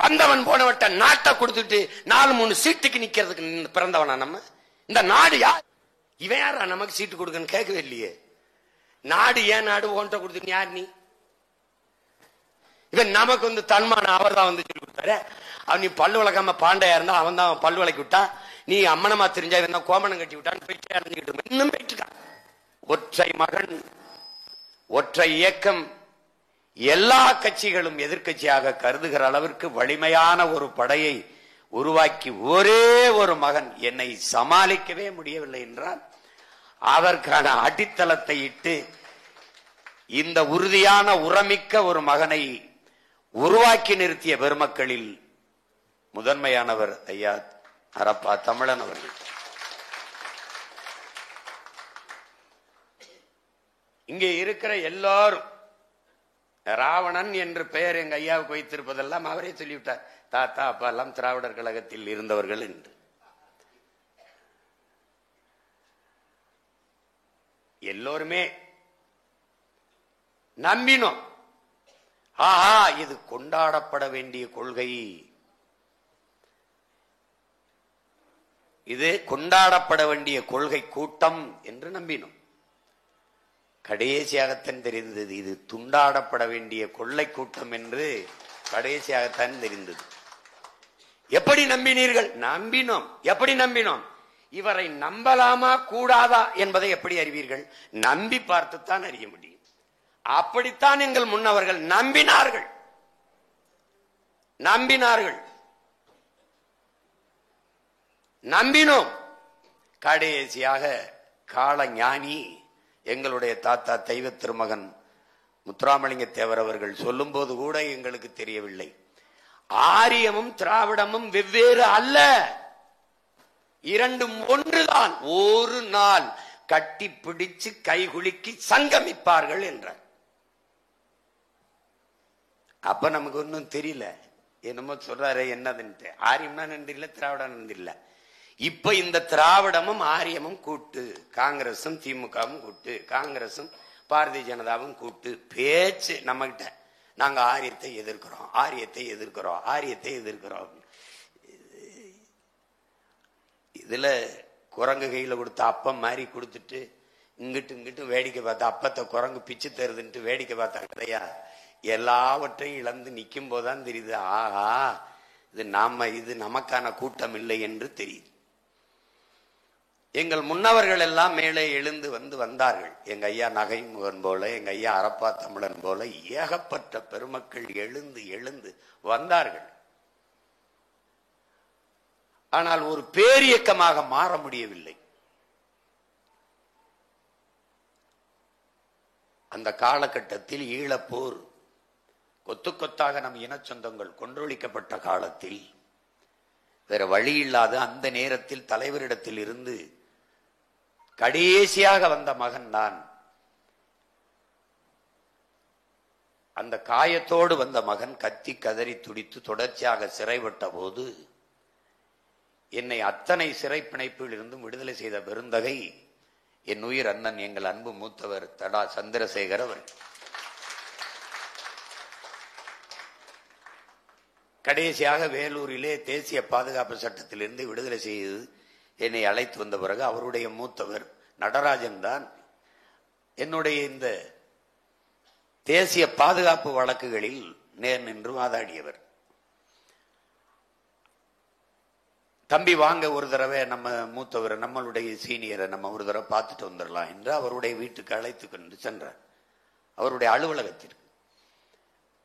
வந்தவன் போனவட்ட நாட்டை கொடுத்துட்டு 4-3 சீட்டுக்கு நிக்கிறதுக்கு பிறந்தவனா நம்ம? இந்த நாடு யார்? இவன் யாரா நமக்கு சீட்டு கொடுக்கன்னு கேட்கவே இல்லையே. நாடு ஏன் நாடு ஓன்ட்ட கொடுத்துட்டு யார் நீ? இவன் நமக்கு வந்து தன்மான அவர் தான் வந்து சொல்லி கொடுத்தாரு. அவன் நீ பல்லு வளர்க்காம பாண்டையா இருந்தா அவன் தான் பல்லு வளக்கி விட்டா, நீ அம்மனமா தெரிஞ்சா இவன் தான் கோமணம் கட்டி விட்டான்னு போயிட்டே இருந்துகிட்டு இன்னும் போயிட்டு இருக்கான். ஒற்றை மகன், ஒற்றை இயக்கம், எல்லா கட்சிகளும் எதிர்கட்சியாக கருதுகிற அளவிற்கு வலிமையான ஒரு படையை உருவாக்கி ஒரே ஒரு மகன் என்னை சமாளிக்கவே முடியவில்லை என்றால் அதற்கான அடித்தளத்தை இட்டு இந்த உறுதியான உரமிக்க ஒரு மகனை உருவாக்கி நிறுத்திய பெருமக்களில் முதன்மையானவர் ஐயா அரப்பா தமிழன் அவர்கள். இங்கே இருக்கிற எல்லாரும் ராவணன் என்று பெயர் எங்க ஐயாவுக்கு வைத்திருப்பதெல்லாம் அவரே சொல்லிவிட்டார். தாத்தா அப்பா எல்லாம் திராவிடர் கழகத்தில் இருந்தவர்கள் என்று. எல்லோருமே நம்பினோம். ஆஹா, இது கொண்டாடப்பட வேண்டிய கொள்கை, இது கொண்டாடப்பட வேண்டிய கொள்கை கூட்டம் என்று நம்பினோம். கடைசியாகத்தான் தெரிந்தது இது துண்டாடப்பட வேண்டிய கொள்ளை கூட்டம் என்று கடைசியாகத்தான் தெரிந்தது. எப்படி நம்பினீர்கள்? நம்பினோம். எப்படி நம்பினோம்? இவரை நம்பலாமா கூடாதா என்பதை எப்படி அறிவீர்கள்? நம்பி பார்த்துத்தான் அறிய முடியும். அப்படித்தான் எங்கள் முன்னவர்கள் நம்பினார்கள். நம்பினார்கள், நம்பினோம். கடைசியாக கால ஞானி எங்களுடைய தாத்தா தெய்வ திருமகன் முத்துராமலிங்க தேவர் அவர்கள் சொல்லும் போது கூட எங்களுக்கு தெரியவில்லை, ஆரியமும் திராவிடமும் வெவ்வேறு அல்ல, இரண்டும் ஒன்றுதான். ஒரு நாள் கட்டி பிடிச்சு கைகுலுக்கி சங்கமிப்பார்கள் என்றார். அப்ப நமக்கு ஒன்னும் தெரியல, என்னமோ சொல்றாரு என்னதுன்ட்டு. ஆரியம்னா நன்றி இல்ல, திராவிடம் நன்றி இல்ல. இப்ப இந்த திராவிடமும் ஆரியமும் கூட்டு, காங்கிரசும் திமுகவும் கூட்டு, காங்கிரசும் பாரதிய ஜனதாவும் கூட்டு பேச்சு நம்ம கிட்ட. நாங்க ஆரியத்தை எதிர்க்கிறோம், ஆரியத்தை எதிர்க்கிறோம், ஆரியத்தை எதிர்க்கிறோம். இதுல குரங்கு கையில கொடுத்த அப்பம் மாதிரி கொடுத்துட்டு இங்கிட்டு இங்கிட்டு வேடிக்கை பார்த்தா, அப்பத்தை குரங்கு பிச்சு தருதுன்ட்டு வேடிக்கை பார்த்தா கதையா? எல்லாவற்றையும் இழந்து நிற்கும் போதுதான் தெரியுது, ஆஹா இது நமக்கான கூட்டம் இல்லை என்று தெரியுது. எங்கள் முன்னவர்கள் எல்லாம் மேலே எழுந்து வந்தார்கள். எங்க ஐயா நகைமுகன் போல, எங்க ஐயா அரப்பா தமிழன் போல ஏகப்பட்ட பெருமக்கள் எழுந்து எழுந்து வந்தார்கள். ஆனால் ஒரு பேரியக்கமாக மாற முடியவில்லை. அந்த காலகட்டத்தில் ஈழப்போர் கொத்து கொத்தாக நம் இன சொந்தங்கள் கொன்றொழிக்கப்பட்ட காலத்தில் வேற வழி இல்லாத அந்த நேரத்தில் தலைவரிடத்தில் இருந்து கடைசியாக வந்த மகன் நான். அந்த காயத்தோடு வந்த மகன் கத்தி கதறி துடித்து தொடர்ச்சியாக சிறைப்பட்ட போது என்னை அத்தனை சிறை பிணைப்பில் இருந்தும் விடுதலை செய்த பெருந்தகை என் உயிர் அண்ணன், எங்கள் அன்பு மூத்தவர் தடா சந்திரசேகர் அவர். கடைசியாக வேலூரிலே தேசிய பாதுகாப்பு சட்டத்திலிருந்து விடுதலை செய்து என்னை அழைத்து வந்த பிறகு அவருடைய மூத்தவர் நடராஜன் தான் என்னுடைய இந்த தேசிய பாதுகாப்பு வழக்குகளில் நேர் நின்று வாதாடியவர். தம்பி வாங்க ஒரு தடவை நம்ம மூத்தவரை, நம்மளுடைய சீனியரை நம்ம ஒரு தடவை பார்த்துட்டு வந்துடலாம் என்று அவருடைய வீட்டுக்கு அழைத்து கொண்டு சென்றார், அவருடைய அலுவலகத்திற்கு.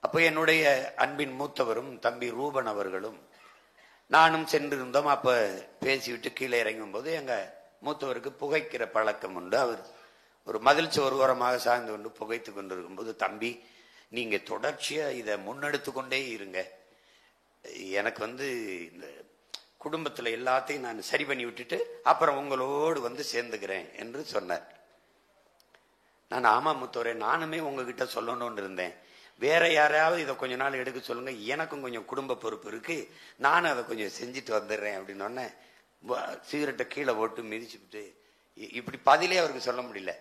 அப்போ என்னுடைய அன்பின் மூத்தவரும் தம்பி ரூபன் அவர்களும் நானும் சென்றிருந்தோம். அப்ப பேசிவிட்டு கீழே இறங்கும் போது எங்க மூத்தவருக்கு புகைக்கிற பழக்கம் உண்டு. அவர் ஒரு மதில் சுவர் ஓரமாக சாய்ந்து கொண்டு புகைத்து கொண்டிருக்கும் போது, தம்பி நீங்க தொடர்ச்சியா இதை முன்னெடுத்து கொண்டே இருங்க, எனக்கு இந்த குடும்பத்துல எல்லாத்தையும் நான் சரி பண்ணி விட்டுட்டு அப்புறம் உங்களோடு சேர்ந்துக்கிறேன் என்று சொன்னார். நான் ஆமா மூத்தவரே, நானுமே உங்ககிட்ட சொல்லணும்னு இருந்தேன், வேற யாரையாவது இதை கொஞ்ச நாள் எடுக்க சொல்லுங்க, எனக்கும் கொஞ்சம் குடும்ப பொறுப்பு இருக்கு, நானும் அதை கொஞ்சம் செஞ்சுட்டு வந்துடுறேன் அப்படின்னு சிகரெட்டை கீழே போட்டு மிதிச்சுட்டு இப்படி பதிலே அவருக்கு சொல்ல முடியல.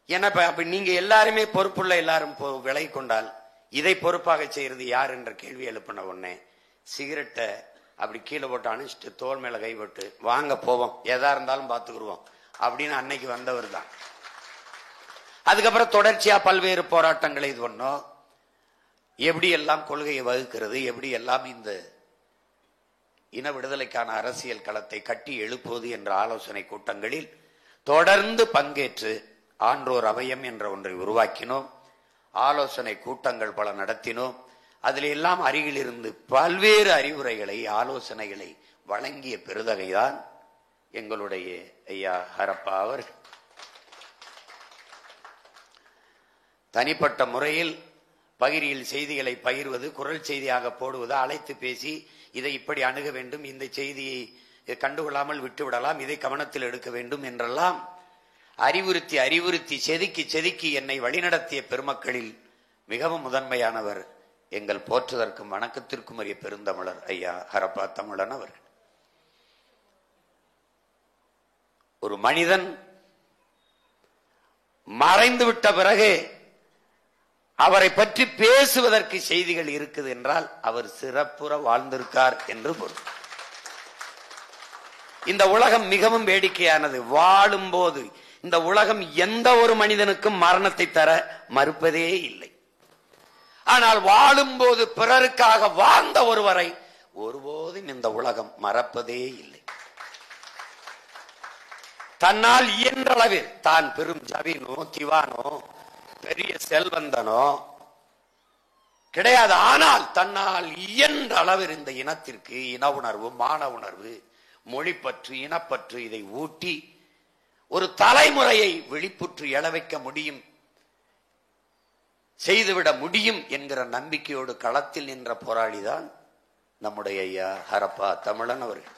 ஏன்னா அப்ப நீங்க எல்லாருமே பொறுப்புள்ள எல்லாரும் விலகி கொண்டால் இதை பொறுப்பாக செய்யறது யார் என்ற கேள்வி எழுப்பின உடனே சிகரெட்டை அப்படி கீழே போட்டு அனுப்பிச்சிட்டு தோல் மேல கை போட்டு வாங்க போவோம், எதா இருந்தாலும் பார்த்துக்குருவோம் அப்படின்னு அன்னைக்கு வந்தவர் தான். அதுக்கப்புறம் தொடர்ச்சியா பல்வேறு போராட்டங்களை இது பண்ணோம். எப்படி எல்லாம் கொள்கையை வகுக்கிறது, எப்படி எல்லாம் இந்த இன விடுதலைக்கான அரசியல் களத்தை கட்டி எழுப்புவது என்ற ஆலோசனை கூட்டங்களில் தொடர்ந்து பங்கேற்று ஆன்றோர் அவையம் என்ற ஒன்றை உருவாக்கினோம். ஆலோசனை கூட்டங்கள் பல நடத்தினோம். அதில் எல்லாம் அருகில் இருந்து பல்வேறு அறிவுரைகளை, ஆலோசனைகளை வழங்கிய பெருதகைதான் எங்களுடைய ஐயா ஹரப்பா அவர். தனிப்பட்ட முறையில் பகிரியில் செய்திகளை பகிர்வது, குரல் செய்தியாக போடுவது, அழைத்து பேசி இதை இப்படி அணுக வேண்டும், இந்த செய்தியை கண்டுகொள்ளாமல் விட்டுவிடலாம், இதை கவனத்தில் எடுக்க வேண்டும் என்றெல்லாம் அறிவுறுத்தி அறிவுறுத்தி செதுக்கி செதுக்கி என்னை வழிநடத்திய பெருமக்களில் மிகவும் முதன்மையானவர் எங்கள் போற்றுதற்கும் வணக்கத்திற்கும் உரிய பெருந்தமிழர் ஐயா ஹரப்பா தமிழன் அவர்கள். ஒரு மனிதன் மறைந்து விட்ட பிறகு அவரை பற்றி பேசுவதற்கு செய்திகள் இருக்குது என்றால் அவர் சிறப்புற வாழ்ந்திருக்கார் என்று பொருள். இந்த உலகம் மிகவும் வேடிக்கையானது. வாழும் போது இந்த உலகம் எந்த ஒரு மனிதனுக்கும் மரணத்தை தர மறுப்பதே இல்லை. ஆனால் வாழும் போது பிறருக்காக வாழ்ந்த ஒருவரை ஒருபோதும் இந்த உலகம் மறப்பதே இல்லை. தன்னால் இயன்ற அளவில் தான் பெரும் ஜவீனோ திவானோ பெரிய செல்வந்தனோ கிடையாது. ஆனால் தன்னால் இயன்ற அளவில் இந்த இனத்திற்கு இன உணர்வு, மான உணர்வு, மொழிப்பற்று, இனப்பற்று இதை ஊட்டி ஒரு தலைமுறையை விழிப்புற்று எழ வைக்க முடியும், செய்துவிட முடியும் என்கிற நம்பிக்கையோடு களத்தில் நின்ற போராளிதான் நம்முடைய ஐயா ஹரப்பா தமிழன் அவர்கள்.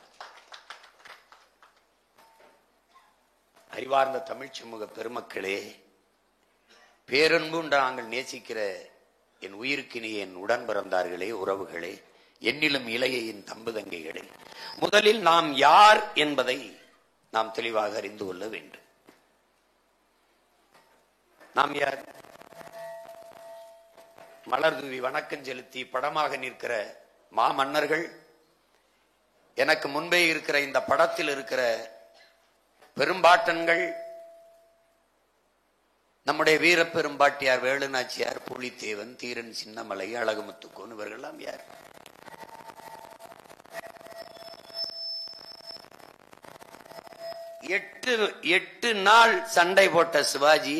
அறிவார்ந்த தமிழ் சமூக பெருமக்களே, பேரன்பு நாங்கள் நேசிக்கிற என் உயிருக்கினிய என் உடன் பிறந்தார்களே, உறவுகளே, என்னிலும் இளைய என் தம்பு தங்கைகளே, முதலில் நாம் யார் என்பதை நாம் தெளிவாக அறிந்து கொள்ள வேண்டும். நாம் யார்? மலர் தூவி வணக்கம் செலுத்தி படமாக நிற்கிற மாமன்னர்கள், எனக்கு முன்பே இருக்கிற இந்த படத்தில் இருக்கிற பெரும்பாட்டன்கள், நம்முடைய வீர பெரும்பாட்டியார் வேலுநாச்சியார், புலித்தேவன், தீரன் சின்னமலை, அழகுமுத்துக்கோன், இவர்கள்லாம் யார்? எட்டு நாள் சண்டை போட்ட சிவாஜி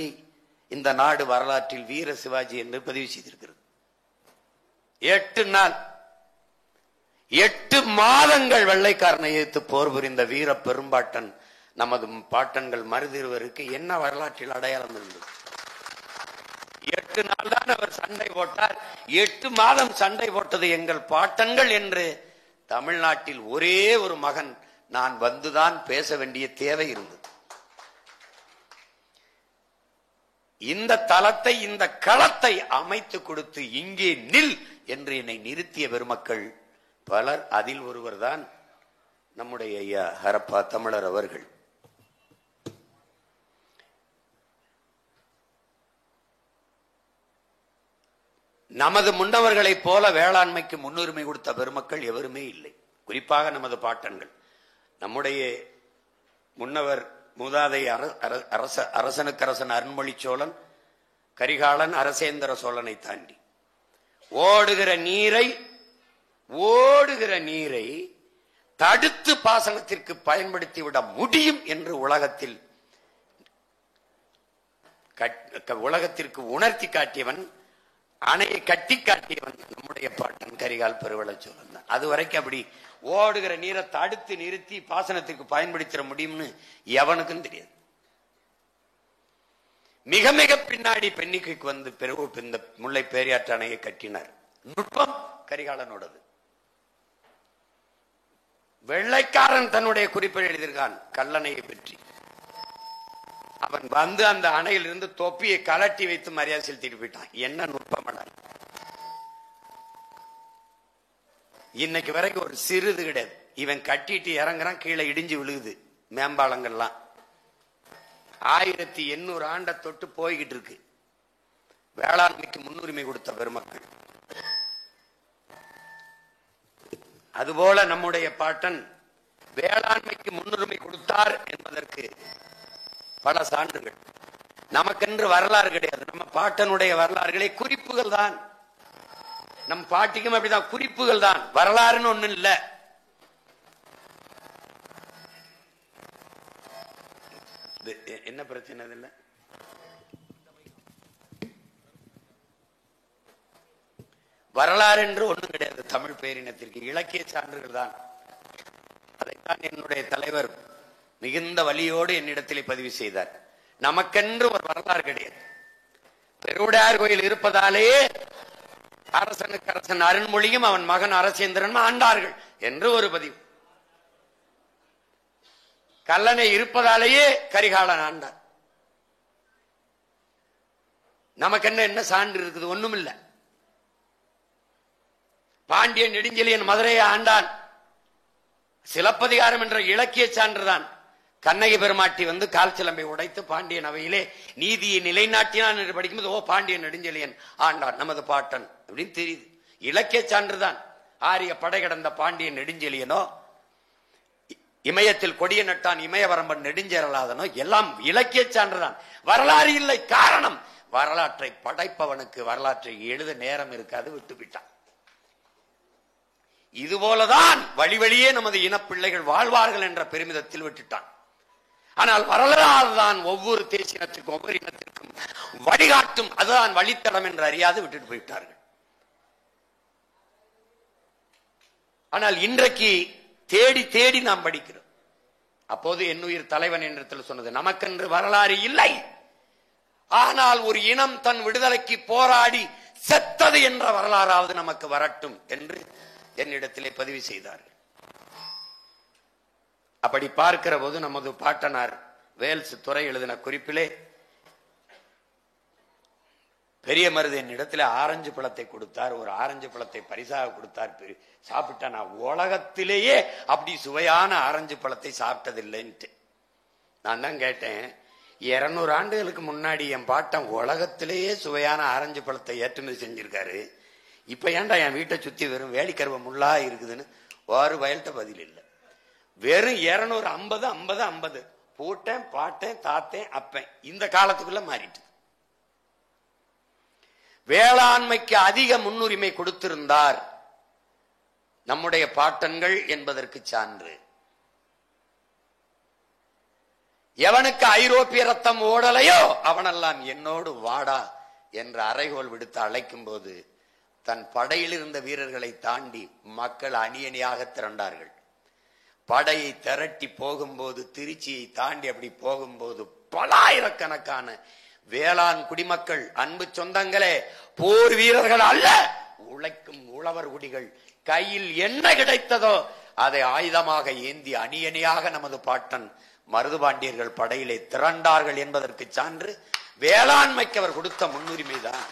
இந்த நாடு வரலாற்றில் வீர சிவாஜி என்று பதிவு செய்திருக்கிறது. 8 நாள், 8 மாதங்கள் வெள்ளைக்காரனை எதிர்த்து போர் புரிந்த வீர பெரும்பாட்டன் நமது பாட்டன்கள் மருதிருவருக்கு என்ன வரலாற்றில் அடையாளம் இருந்தது? 8 நாள் தான் அவர் சண்டை போட்டார். 8 மாதம் சண்டை போட்டது எங்கள் பாட்டன்கள் என்று தமிழ்நாட்டில் ஒரே ஒரு மகன் நான் வந்துதான் பேச வேண்டிய தேவை இருந்தது. இந்த தளத்தை, இந்த களத்தை அமைத்து கொடுத்து இங்கே நில் என்று என்னை நிறுத்திய பெருமக்கள் பலர். அதில் ஒருவர் தான் நம்முடைய ஐயா ஹரப்பா தமிழர் அவர்கள். நமது முன்னவர்களைப் போல வேளாண்மைக்கு முன்னுரிமை கொடுத்த பெருமக்கள் எவருமே இல்லை. குறிப்பாக நமது பாட்டன்கள். நம்முடைய முன்னவர் மூதாதை அரசனுக்கரசன் அருண்மொழி சோழன், கரிகாலன், அரசேந்திர சோழனை தாண்டி ஓடுகிற நீரை தடுத்து பாசனத்திற்கு பயன்படுத்திவிட முடியும் என்று உலகத்திற்கு உணர்த்தி காட்டியவன், அணையை கட்டி காட்டியவன் நம்முடைய பாட்டன் கரிகால் பெருவள சோழன் தான். அது வரைக்கும் அப்படி ஓடுகிற நீரை தடுத்து நிறுத்தி பாசனத்திற்கு பயன்படுத்திட முடியும்னு எவனுக்கும் தெரியாது. மிக மிக பின்னாடி பெண்ணிக்கைக்கு வந்து பிறகு இந்த முல்லை பேரியாற்று அணையை கட்டினார். நுட்பம் கரிகாலனோடது. வெள்ளைக்காரன் தன்னுடைய குறிப்பில் எழுதியிருக்கான் கல்லணையை பற்றி. அவன் வந்து அந்த அணையிலிருந்து தொப்பியை கலட்டி வைத்து மரியாதை செலுத்திட்டு போயிட்டான். என்ன நுட்பமான இன்னைக்கு வரைக்கும் ஒரு சிறிது கிடையாது. இவன் கட்டிட்டு இறங்குறான், கீழே இடிஞ்சு விழுகுது மேம்பாலங்கள்லாம். 1800 ஆண்டை தொட்டு போய்கிட்டு இருக்கு. வேளாண்மைக்கு முன்னுரிமை கொடுத்த பெருமக்கள். அதுபோல நம்முடைய பாட்டன் வேளாண்மைக்கு முன்னுரிமை கொடுத்தார் என்பதற்கு பல சான்றுகள். நமக்கென்று வரலாறு கிடையாது. நம்ம பாட்டனுடைய வரலாறுகளை குறிப்புகள் தான். நம் பாட்டிக்கும் அப்படிதான், குறிப்புகள் தான், வரலாறுன்னு ஒண்ணு இல்ல. என்ன பிரச்சனை இல்ல, வரலாறு என்று ஒண்ணும் கிடையாது. தமிழ் பேரினத்திற்கு இலக்கிய சான்றுகள் தான். அதைத்தான் என்னுடைய தலைவர் மிகுந்த வலியோடு என்னிடத்திலே பதிவு செய்தார். நமக்கென்று ஒரு வரலாறு கிடையாது. பெருவுடையார் கோயில் இருப்பதாலேயே அரசனுக்கு அரசன் அருண்மொழியும் அவன் மகன் அரசேந்திரனும் ஆண்டார்கள் என்று ஒரு பதிவு. கல்லணை இருப்பதாலேயே கரிகாலன் ஆண்டார். நமக்கு என்ன சான்று இருக்குது? ஒண்ணும் இல்ல. பாண்டியன் நெடுஞ்செழியன் மதுரையை ஆண்டான். சிலப்பதிகாரம் என்ற இலக்கிய சான்றுதான். கண்ணகி பெருமாட்டி வந்து கால் சிலம்பை உடைத்து பாண்டியன் அவையிலே நீதியை நிலைநாட்டினான் என்று படிக்கும்போது, ஓ, பாண்டியன் நெடுஞ்செழியன் ஆண்டான் நமது பாட்டன் அப்படின்னு தெரியுது. இலக்கிய சான்றுதான். ஆரிய படை கடந்த பாண்டியன் நெடுஞ்செழியனோ, இமயத்தில் கொடிய நட்டான் இமயவரம்பன் நெடுஞ்சேரலாதனோ எல்லாம் இலக்கிய சான்றுதான். வரலாறு இல்லை. காரணம், வரலாற்றை படைப்பவனுக்கு வரலாற்றை எழுத நேரம் இருக்காது, விட்டுவிட்டான். இதுபோலதான் வழி வழியே நமது இனப்பிள்ளைகள் வாழ்வார்கள் என்ற பெருமிதத்தில் விட்டுட்டான். ஆனால் வரலாறு தான் ஒவ்வொரு தேசியத்திற்கும் ஒவ்வொரு இனத்திற்கும் வழிகாட்டும். அதுதான் வழித்தடம் என்று அறியாது விட்டுட்டு போயிட்டார்கள். ஆனால் இன்றைக்கு தேடி தேடி நாம் படிக்கிறோம். அப்போது என்னுயிர் தலைவன் என்று சொன்னது, நமக்கென்று வரலாறு இல்லை. ஆனால் ஒரு இனம் தன் விடுதலைக்கு போராடி செத்தது என்ற வரலாறாவது நமக்கு வரட்டும் என்று என்னிடத்திலே பதிவு செய்தார்கள். அப்படி பார்க்கிற போது நமது பாட்டனார் வேல்ஸ் துறை எழுதின குறிப்பிலே பெரிய மருது என்னிடத்தில் ஆரஞ்சு பழத்தை கொடுத்தார். ஒரு ஆரஞ்சு பழத்தை பரிசாக கொடுத்தார். சாப்பிட்டா நான் உலகத்திலேயே அப்படி சுவையான ஆரஞ்சு பழத்தை சாப்பிட்டதில்லைன்ட்டு. நான் தான் கேட்டேன், 200 ஆண்டுகளுக்கு முன்னாடி என் பாட்டன் உலகத்திலேயே சுவையான ஆரஞ்சு பழத்தை ஏற்றுமதி செஞ்சிருக்காரு. இப்ப ஏன்டா என் வீட்டை சுத்தி வெறும் வேலிக்கருவ முள்ளா இருக்குதுன்னு ஒரு வயல்கிட்ட பதில் இல்லை. வெறும் 250 50 50 பூட்டேன் பாட்டேன் தாத்தேன் அப்பேன். இந்த காலத்துக்குள்ள மாறிட்டு வேளாண்மைக்கு அதிக முன்னுரிமை கொடுத்திருந்தார் நம்முடைய பாட்டன்கள் என்பதற்கு சான்று. எவனுக்கு ஐரோப்பிய ரத்தம் ஓடலையோ அவனெல்லாம் என்னோடு வாடா என்ற அறைகோல் விடுத்து அழைக்கும் போது தன் படையில் இருந்த வீரர்களை தாண்டி மக்கள் அணியணியாக திரண்டார்கள். படையை திரட்டி போகும்போது, திருச்சியை தாண்டி அப்படி போகும்போது பலாயிரக்கணக்கான வேளாண் குடிமக்கள், அன்பு சொந்தங்களே, போர் வீரர்கள் அல்ல, உழைக்கும் உழவர் குடிகள் கையில் என்ன கிடைத்ததோ அதை ஆயுதமாக ஏந்தி அணியணியாக நமது பாட்டன் மருதுபாண்டியர்கள் படையிலே திரண்டார்கள் என்பதற்கு சான்று வேளாண்மைக்கு அவர் கொடுத்த முன்னுரிமை தான்.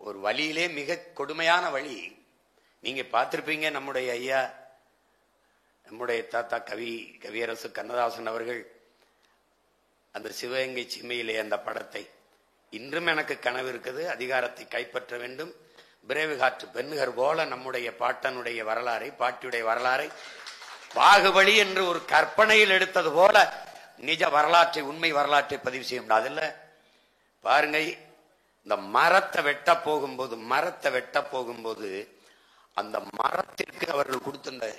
ஒரு வழியிலே மிக கொடுமையான வழி. நீங்க பார்த்திருப்பீங்க, நம்முடைய ஐயா, நம்முடைய தாத்தா கவியரசு கண்ணதாசன் அவர்கள் அந்த சிவகங்கை சீமையிலே அந்த படத்தை, இன்றும் எனக்கு கனவு இருக்குது, அதிகாரத்தை கைப்பற்ற வேண்டும், பிரேவு காற்று பெண்ணுகர் போல நம்முடைய பாட்டனுடைய வரலாறை, பாட்டியுடைய வரலாறை பாகுபலி என்று ஒரு கற்பனையில் எடுத்தது போல நிஜ வரலாற்றை, உண்மை வரலாற்றை பதிவு செய்ய முடியாது. இல்ல பாருங்க, இந்த மரத்தை வெட்ட போகும்போது அந்த மரத்திற்கு அவர்கள் கொடுத்த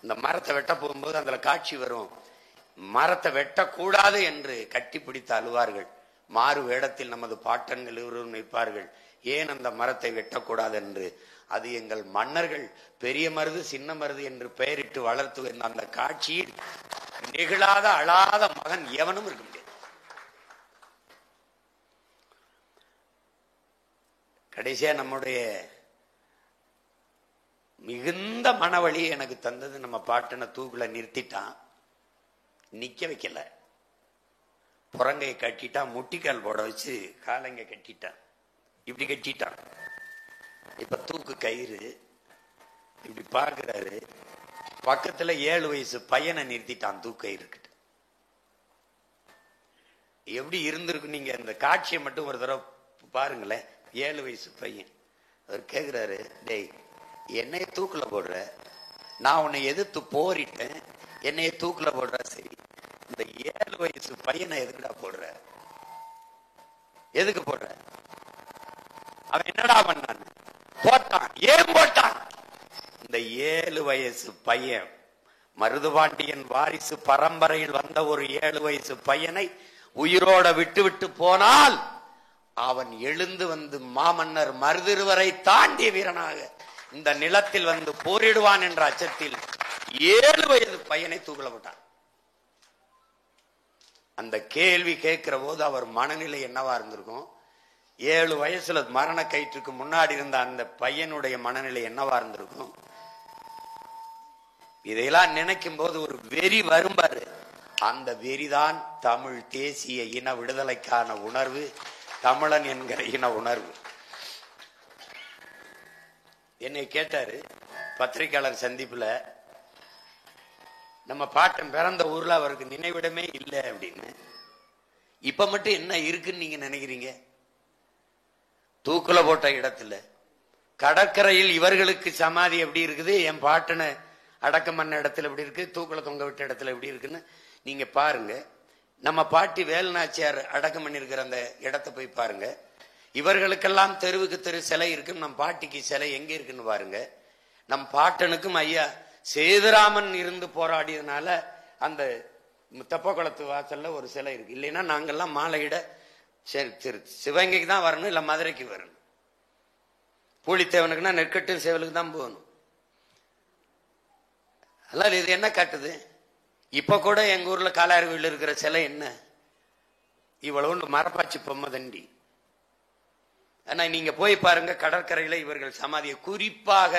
இந்த மரத்தை வெட்ட போகும்போது அதுல காட்சி வரும். மரத்தை வெட்டக்கூடாது என்று கட்டி பிடித்து அழுவார்கள். மாறு வேடத்தில் நமது பாட்டன்கள் இருவரும் நிற்பார்கள். ஏன் அந்த மரத்தை வெட்டக்கூடாது என்று. அது எங்கள் மன்னர்கள் பெரிய மருது சின்ன மருது என்று பெயரிட்டு வளர்த்து அந்த காட்சியில் நெகிழாத அழாத மகன் எவனும் இருக்க முடியாது. கடைசியா நம்முடைய மிகுந்த மனவழி எனக்கு தந்தது, நம்ம பாட்டனை தூக்குல நிறுத்திட்டான், நிக்க வைக்கல, புறங்கையை கட்டிட்டான், முட்டிக்கால் போட வச்சு காலங்க கட்டிட்டான், இப்படி கட்டிட்டான். இப்ப தூக்கு கயிறு இப்படி பாக்குறாரு, பக்கத்துல 7 வயசு பையனை நிறுத்திட்டான் தூக்கு கயிறு கிட்ட. எப்படி இருந்திருக்கு நீங்க இந்த காட்சியை மட்டும் ஒரு தடவை பாருங்களேன். 7 வயசு பையன் அவர் கேட்கிறாரு, டேய் என்னைய தூக்குல போடுற, நான் உன்னை எதிர்த்து போரிட்டேன், என்னைய தூக்குல போடுற, சரி இந்த 7 வயசு பையனை எதுக்குடா போடுற, எதுக்கு போடுற? அவன் என்னடா பண்ணான்? போட்டான். ஏன் போட்டான்? இந்த 7 வயசு பையன், மருதுபாண்டியன் வாரிசு பரம்பரையில் வந்த ஒரு 7 வயசு பையனை உயிரோட விட்டு விட்டு போனால் அவன் எழுந்து வந்து மாமன்னர் மருதிருவரை தாண்டிய வீரனாக இந்த நிலத்தில் வந்து போரிடுவான் என்ற அச்சத்தில் 7 வயது பையனை தூக்கல போட்டான். அந்த கேள்வி கேட்கிற போது அவர் மனநிலை என்னவா இருந்திருக்கும்? 7 வயசுல மரண கயிற்றுக்கு முன்னாடி இருந்த அந்த பையனுடைய மனநிலை என்னவா இருந்திருக்கும்? இதையெல்லாம் நினைக்கும் போது ஒரு வெறி வரும்பாரு. அந்த வெறிதான் தமிழ் தேசிய இன விடுதலைக்கான உணர்வு, தமிழன் என்கிற இன உணர்வு. என்னை கேட்டாரு பத்திரிகையாளர் சந்திப்புல, நம்ம பாட்டன் பிறந்த ஊர்ல அவருக்கு நினைவிடமே இல்லை அப்படின்னு. இப்ப மட்டும் என்ன இருக்குன்னு நீங்க நினைக்கிறீங்க? தூக்குல போட்ட இடத்துல கடற்கரையில் இவர்களுக்கு சமாதி எப்படி இருக்குது, என் பாட்டனை அடக்கம் பண்ண இடத்துல எப்படி இருக்கு, தூக்குல தொங்க விட்ட இடத்துல எப்படி இருக்குன்னு நீங்க பாருங்க. நம்ம பாட்டி வேலுநாச்சியார் அடக்கம் பண்ணிருக்கிற அந்த இடத்தை போய் பாருங்க. இவர்களுக்கெல்லாம் தெருவுக்கு தெரு சிலை இருக்கு. நம் பாட்டிக்கு சிலை எங்க இருக்குன்னு பாருங்க. நம் பாட்டனுக்கும் ஐயா சேதுராமன் இருந்து போராடியதுனால அந்த தெப்பக்குளத்து வாசல்ல ஒரு சிலை இருக்கு. இல்லைன்னா நாங்கெல்லாம் மாலையிட சிவகங்கைக்கு தான் வரணும், இல்ல மதுரைக்கு வரணும். பூலித்தேவனுக்குன்னா நெற்கட்டு சேவலுக்கு தான் போகணும். அதனால இது என்ன காட்டுது? இப்ப கூட எங்க ஊர்ல காலாறுவில் இருக்கிற சிலை என்ன, இவ்வளவு மரப்பாச்சி பொம்மை தண்டி. ஆனா நீங்க போய் பாருங்க கடற்கரையில இவர்கள் சமாதியை, குறிப்பாக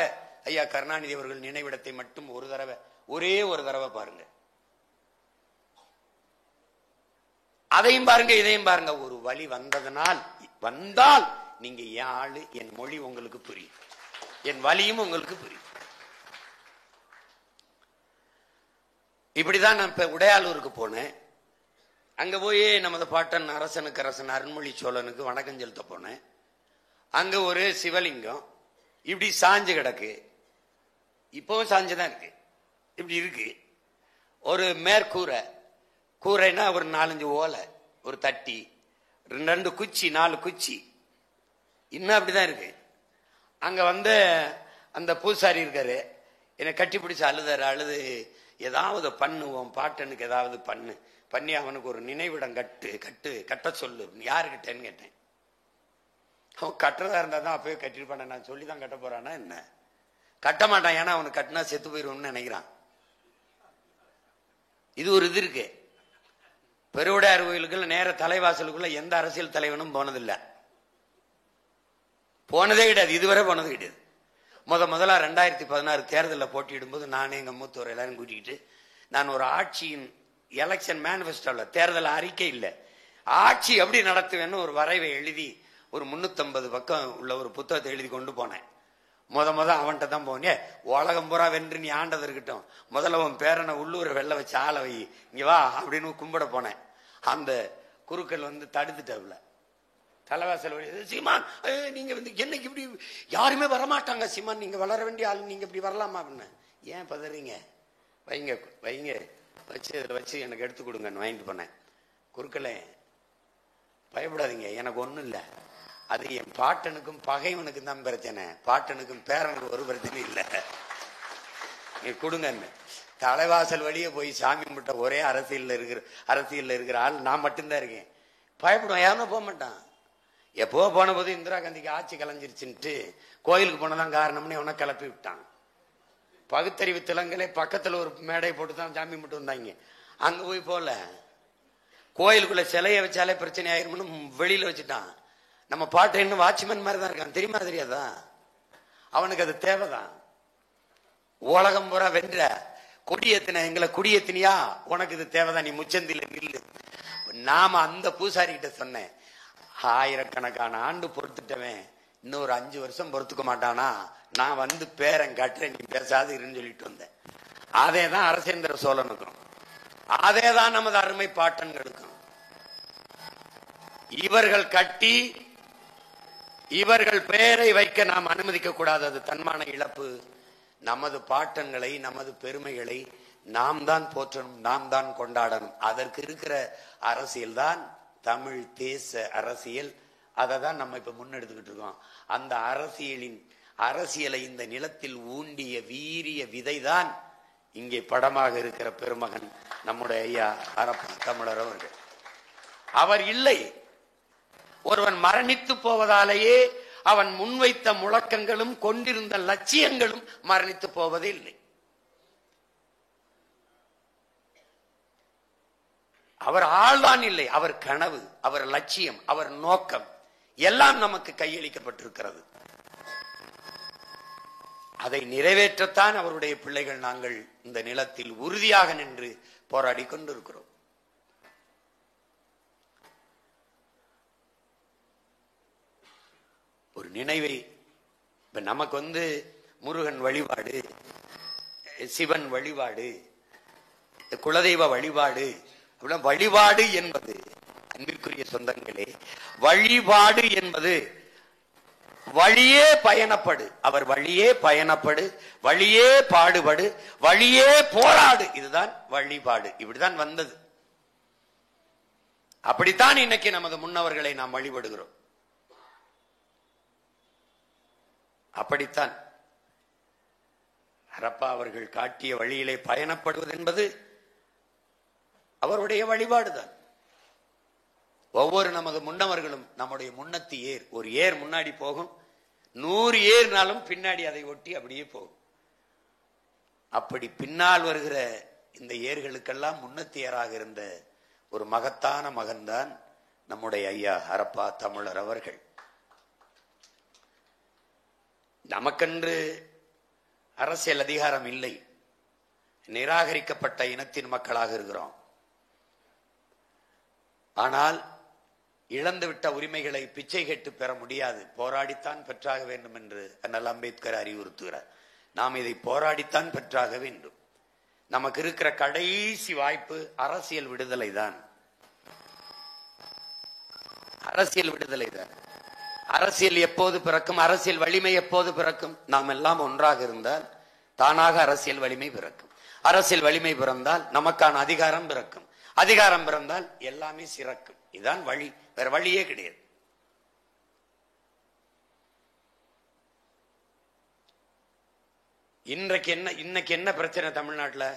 ஐயா கருணாநிதி அவர்கள் நினைவிடத்தை மட்டும் ஒரு தடவை, ஒரே ஒரு தடவை பாருங்க. அதையும் பாருங்க, இதையும் பாருங்க. ஒரு வழி வந்தால் நீங்க என் ஆளு, என் மொழி உங்களுக்கு புரியும், என் வழியும் உங்களுக்கு புரியும். இப்படிதான் நான் இப்ப உடையாளூருக்கு போனேன். அங்க போய் நமது பாட்டன் அரசனுக்கு அரசன் அருண்மொழி சோழனுக்கு வணக்கம் செலுத்த போனேன். அங்க ஒரு சிவலிங்கம் இப்படி சாஞ்சு கிடக்கு. இப்பவும் சாஞ்சுதான் இருக்கு. இப்படி இருக்கு. ஒரு மேற்கூரை, கூரைனா ஒரு 4-5 ஓலை, ஒரு தட்டி, 2 குச்சி, 4 குச்சி, இன்னும் அப்படிதான் இருக்கு. அங்க வந்து அந்த பூசாரி இருக்காரு, என்னை கட்டி பிடிச்சு அழுதாரு. அழுது ஏதாவது பண்ணுவோம், பாட்டனுக்கு ஏதாவது பண்ணி அவனுக்கு ஒரு நினைவிடம் கட்ட சொல்லு. யாருக்கிட்டேன்னு கேட்டேன். அவன் கட்டுறதா இருந்தா தான் அப்பவே கட்டிருப்பான, நான் சொல்லிதான் கட்ட போறானா என்ன? கட்ட மாட்டான், ஏன்னா அவனுக்கு கட்டினா செத்து போயிருவோம்னு நினைக்கிறான். இது ஒரு இது இருக்கு. பெருவுடையார் கோயிலுக்குள்ள நேர தலைவாசலுக்குள்ள எந்த அரசியல் தலைவனும் போனதில்லை, போனதே கிடையாது, இதுவரை போனது கிடையாது. முதல்ல 2016 தேர்தலில் போட்டியிடும்போது நானே எங்க மூத்தவர் எல்லாரும் கூட்டிக்கிட்டு, நான் ஒரு ஆட்சியின் எலெக்ஷன் மேனிபெஸ்டோல, தேர்தல் அறிக்கை இல்லை, ஆட்சி எப்படி நடத்துவேன்னு ஒரு வரைவை எழுதி ஒரு 350 பக்கம் உள்ள ஒரு புத்தகத்தை எழுதி கொண்டு போனேன். அவன்கிட்ட தான் போனேன். உலகம் பூரா வென்று நீ ஆண்டது இருக்கட்டும், முதல்ல உன் பேரனை உள்ளூரை வெள்ள வச்சு ஆள வை, இங்க வா அப்படின்னு கும்பிட போனேன். அந்த குருக்கள் வந்து தடுத்துட்டவுல தலைவாசல் வழி, சீமான் நீங்க வந்து என்னைக்கு இப்படி யாருமே வரமாட்டாங்க, சீமான் நீங்க வளர வேண்டிய ஆள், நீங்க இப்படி வரலாமா அப்படின்னு. ஏன் பதறீங்க, வைங்க வச்சு இதில் வச்சு எனக்கு எடுத்து கொடுங்கன்னு வாங்கிட்டு போனேன். குறுக்களே பயப்படாதீங்க, எனக்கு ஒன்றும் இல்லை, அது என் பாட்டனுக்கும் பகைவனுக்கும் தான் பிரச்சனை, பாட்டனுக்கும் பேரனுக்கும் ஒரு பிரச்சனை இல்லை, நீ கொடுங்கன்னு. தலைவாசல் வழியே போய் சாமி கும்பிட்ட ஒரே அரசியல்ல இருக்கிற ஆள் நான் மட்டும்தான் இருக்கேன். பயப்படுவேன், யாருமே போக மாட்டான். எப்போ போன போது இந்திரா காந்திக்கு ஆட்சி கலைஞ்சிருச்சுன்ட்டு கோயிலுக்கு போனதான் காரணம்னு அவனை கிளப்பி விட்டான். பகுத்தறிவு திலங்களே பக்கத்துல ஒரு மேடை போட்டு தான் சாமி கும்பிட்டு வந்தாங்க. அங்க போய் போல, கோயிலுக்குள்ள சிலையை வச்சாலே பிரச்சனை ஆயிரும்னு வெளியில வச்சுட்டான். நம்ம பாட்டு இன்னும் வாட்ச்மேன் மாதிரி தான் இருக்கான், தெரியுமா தெரியாதா? அவனுக்கு அது தேவைதான். உலகம் பூரா வென்ற கொடியேத்தின, எங்களை குடியேத்தினியா, உனக்கு இது தேவைதான், நீ முச்சந்தில நில்லு. நாம அந்த பூசாரி கிட்ட சொன்னேன், ஆயிரக்கணக்கான ஆண்டு பொறுத்துட்டவன் இன்னொரு 5 வருஷம் பொறுத்துக்க மாட்டானா, நான் வந்து பேரன் கட்டுறேன், நீ பேசாது இருன்னு சொல்லிட்டு வந்தேன். அதேதான் அரசேந்திர சோழனுக்கும், அதேதான் நமது அருமை பாட்டன்களுக்கும். இவர்கள் கட்டி இவர்கள் பெயரை வைக்க நாம் அனுமதிக்க கூடாது. அது தன்மான இழப்பு. நமது பாட்டங்களை, நமது பெருமைகளை நாம் தான் போற்றணும், நாம் தான் கொண்டாடணும். அதற்கு இருக்கிற அரசியல் தான் தமிழ் தேச அரசியல். அதை தான் நம்ம இப்ப முன்னெடுத்துக்கிட்டு இருக்கோம். அந்த அரசியலை இந்த நிலத்தில் ஊண்டிய வீரிய விதைதான் இங்கே படமாக இருக்கிற பெருமகன் நம்முடைய ஐயா அரப்பா தமிழர் அவர்கள். அவர் இல்லை. ஒருவன் மரணித்து போவதாலேயே அவன் முன்வைத்த முழக்கங்களும் கொண்டிருந்த லட்சியங்களும் மரணித்து போவதே இல்லை. அவர் ஆள்தான் இல்லை, அவர் கனவு, அவர் லட்சியம், அவர் நோக்கம் எல்லாம் நமக்கு கையளிக்கப்பட்டிருக்கிறது. அதை நிறைவேற்றத்தான் அவருடைய பிள்ளைகள் நாங்கள் இந்த நிலத்தில் உறுதியாக நின்று போராடி கொண்டிருக்கிறோம். ஒரு நினைவை இப்ப நமக்கு முருகன் வழிபாடு, சிவன் வழிபாடு, குலதெய்வ வழிபாடு, வழிபாடு என்பது அன்பிற்குரிய சொந்தங்களே, வழிபாடு என்பது வழியே பயணப்படு, அவர் வழியே பயணப்படு, வழியே பாடுபடு, வழியே போராடு, இதுதான் வழிபாடு. இப்படிதான் வந்தது. அப்படித்தான் இன்னைக்கு நமது முன்னவர்களை நாம் வழிபடுகிறோம். அப்படித்தான் அரப்பா அவர்கள் காட்டிய வழியிலே பயணப்படுவது என்பது அவருடைய வழிபாடுதான். ஒவ்வொரு நமது முன்னவர்களும் நம்முடைய முன்னத்தி ஏர், ஒரு ஏர் முன்னாடி போகும், 100 ஏர்னாலும் பின்னாடி அதை ஒட்டி அப்படியே போகும். அப்படி பின்னால் வருகிற இந்த ஏர்களுக்கெல்லாம் முன்னத்தியராக இருந்த ஒரு மகத்தான மகன்தான் நம்முடைய ஐயா அரப்பா தமிழர் அவர்கள். நமக்கென்று அரசியல் அதிகாரம் இல்லை, நிராகரிக்கப்பட்ட இனத்தின் மக்களாக இருக்கிறோம். ஆனால் இழந்துவிட்ட உரிமைகளை பிச்சை கேட்டு பெற முடியாது, போராடித்தான் பெற்றாக வேண்டும் என்று அண்ணல் அம்பேத்கர் அறிவுறுத்துகிறார். நாம் இதை போராடித்தான் பெற்றாக வேண்டும். நமக்கு இருக்கிற கடைசி வாய்ப்பு அரசியல் விடுதலை தான். அரசியல் விடுதலை தான். அரசியல் எப்போது பிறக்கும்? அரசியல் வலிமை எப்போது பிறக்கும்? நாம் எல்லாம் ஒன்றாக இருந்தால் தானாக அரசியல் வலிமை பிறக்கும். அரசியல் வலிமை பிறந்தால் நமக்கான அதிகாரம் பிறக்கும். அதிகாரம் பிறந்தால் எல்லாமே சிறக்கும். இதுதான் வழி, வேற வழியே கிடையாது. இன்னைக்கு என்ன பிரச்சனை தமிழ்நாட்டில்?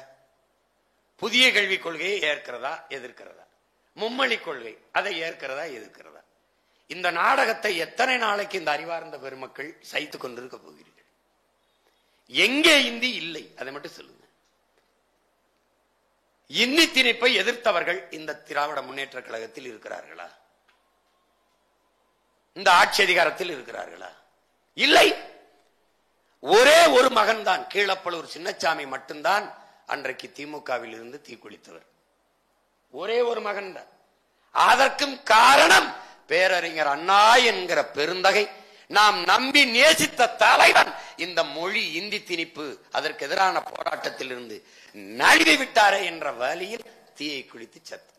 புதிய கல்விக் கொள்கையை ஏற்கிறதா எதிர்க்கிறதா? மும்மொழி கொள்கை, அதை ஏற்கிறதா எதிர்க்கிறதா? இந்த நாடகத்தை எத்தனை நாளைக்கு இந்த அறிவார்ந்த பெருமக்கள் சைத்துக் கொண்டிருக்க போகிறீர்கள்? எங்கே இந்தி இல்லை அதை மட்டும் சொல்லுங்க. இந்தி திணிப்பை எதிர்த்தவர்கள் இந்த திராவிட முன்னேற்ற கழகத்தில் இருக்கிறார்களா? இந்த ஆட்சி அதிகாரத்தில் இருக்கிறார்களா? இல்லை. ஒரே ஒரு மகன் தான், கீழப்பழூர் சின்னசாமி மட்டும்தான் அன்றைக்கு திமுகவில் இருந்து தீக்குளித்தவர். ஒரே ஒரு மகன் தான். அதற்கும் காரணம் பேரறிஞர் அண்ணா என்கிற பெருந்தகை, நாம் நம்பி நேசித்த தலைவன் இந்த மொழி இந்தி திணிப்பு அதற்கு எதிரான போராட்டத்தில் இருந்து நழுவி விட்டாரே என்ற வழியில் தீயை குளித்து சத்து.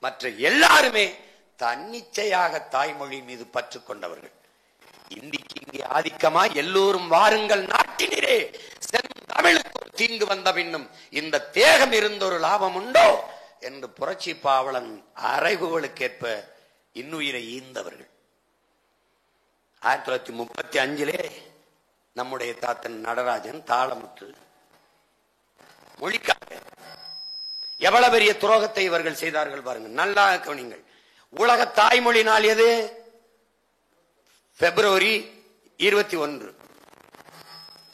மற்ற எல்லாருமே தன்னிச்சையாக தாய்மொழி மீது பற்று கொண்டவர்கள். இந்திக்கு இங்கே ஆதிக்கமா? எல்லோரும் வாருங்கள் நாட்டினரே, தமிழுக்கு ஒரு தீங்கு வந்த பின்னும் இந்த தேகம் இருந்த ஒரு லாபம் உண்டோ என்று புரட்சி பாவலன் அறைகூவலுக்கேற்ப இன்னுயிரை ஈந்தவர்கள். 1935 நம்முடைய தாத்தன் நடராஜன் தாளமுற்று மொழிக்காக எவ்வளவு பெரிய துரோகத்தை இவர்கள் செய்தார்கள் பாருங்க. நல்லா கவனிங்கள். உலக தாய்மொழி நாள் எது? பிப்ரவரி 21.